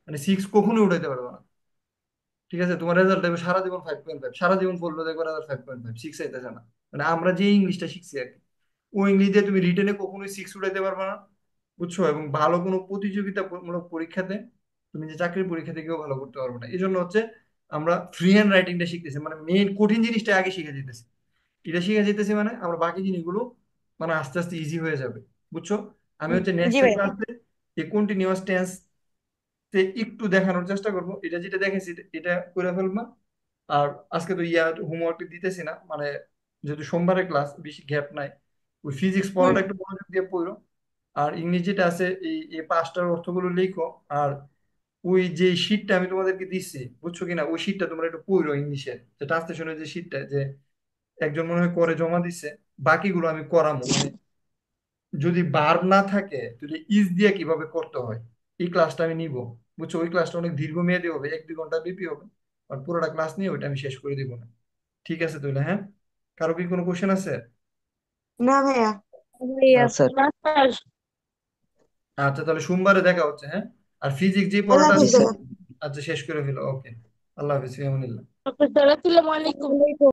মানে 6 কখনোই উঠাইতে পারবে না। ঠিক আছে, তোমার রেজাল্ট দেখবে সারা জীবন 5.5, সারা জীবন পড়লো দেখবে রেজাল্ট 5.5, 6 আইতেছে না। মানে আমরা যে ইংলিশটা শিখছি আর কি, ওই ইংলিশ দিয়ে তুমি রিটেনে কখনোই 6 উঠাইতে পারবে না। বুঝছো? এবং ভালো কোনো প্রতিযোগিতামূলক পরীক্ষাতে, তুমি যে চাকরির পরীক্ষাতে গিয়েও ভালো করতে পারবে না। এই জন্য হচ্ছে আমরা ফ্রি হ্যান্ড রাইটিংটা শিখতেছি, মানে মেইন কঠিন জিনিসটা আগে শিখে যেতেছি। এটা শিখে যেতেছি মানে আমরা বাকি জিনিসগুলো মানে আস্তে আস্তে ইজি হয়ে যাবে। বুঝছো? আমি হচ্ছে জি নেক্সট ভাইয়া। ক্লাসে এই কন্টিনিউয়াস টেন্স একটু দেখানোর চেষ্টা করবো। এটা যেটা দেখেছি এটা করে ফেলবো। আর আজকে তো হোমওয়ার্ক দিতেছি না, মানে যেহেতু সোমবারের ক্লাস, বেশি গ্যাপ নাই। ওই ফিজিক্স হুম, পড়াটা একটু মনোযোগ দিয়ে পড়ো। আর ইংরেজি যেটা আছে এই 5টার অর্থগুলো লিখো। আর ওই যে শীটটা আমি তোমাদেরকে দিচ্ছি, বুঝছো কিনা, ওই শীটটা তোমরা একটু পড়ো ইংলিশে, যে ট্রান্সলেশনের যে শীটটা, যে একজন মনে হয় করে জমা দিচ্ছে। বাকিগুলো আমি করামো, মানে যদি ভার্ব না থাকে তাহলে ইজ দিয়ে কিভাবে করতে হয়, এই ক্লাসটা আমি নিব। বুঝছো? ওই ক্লাসটা অনেক দীর্ঘমেয়াদী হবে, 1-2 ঘন্টা ব্যাপী হবে। আর পুরোটা ক্লাস নিয়ে ওইটা আমি শেষ করে দিব না। ঠিক আছে তাহলে, হ্যাঁ? কারো কি কোনো কোশ্চেন আছে? না ভাইয়া। ভাইয়া না স্যার। মাস্টার। আচ্ছা, তাহলে সোমবারে দেখা হচ্ছে, হ্যাঁ? আর ফিজিক্স যে আল্লাহ পড়াটা হাফিজ জি আছে, স্যার। ভাইয়া। আচ্ছা শেষ করে ফেলো। ওকে, আল্লাহ হাফিজ, ফিয়ামানিল্লাহ। ডক্টর সালাতুল্লাহ আলাইকুম।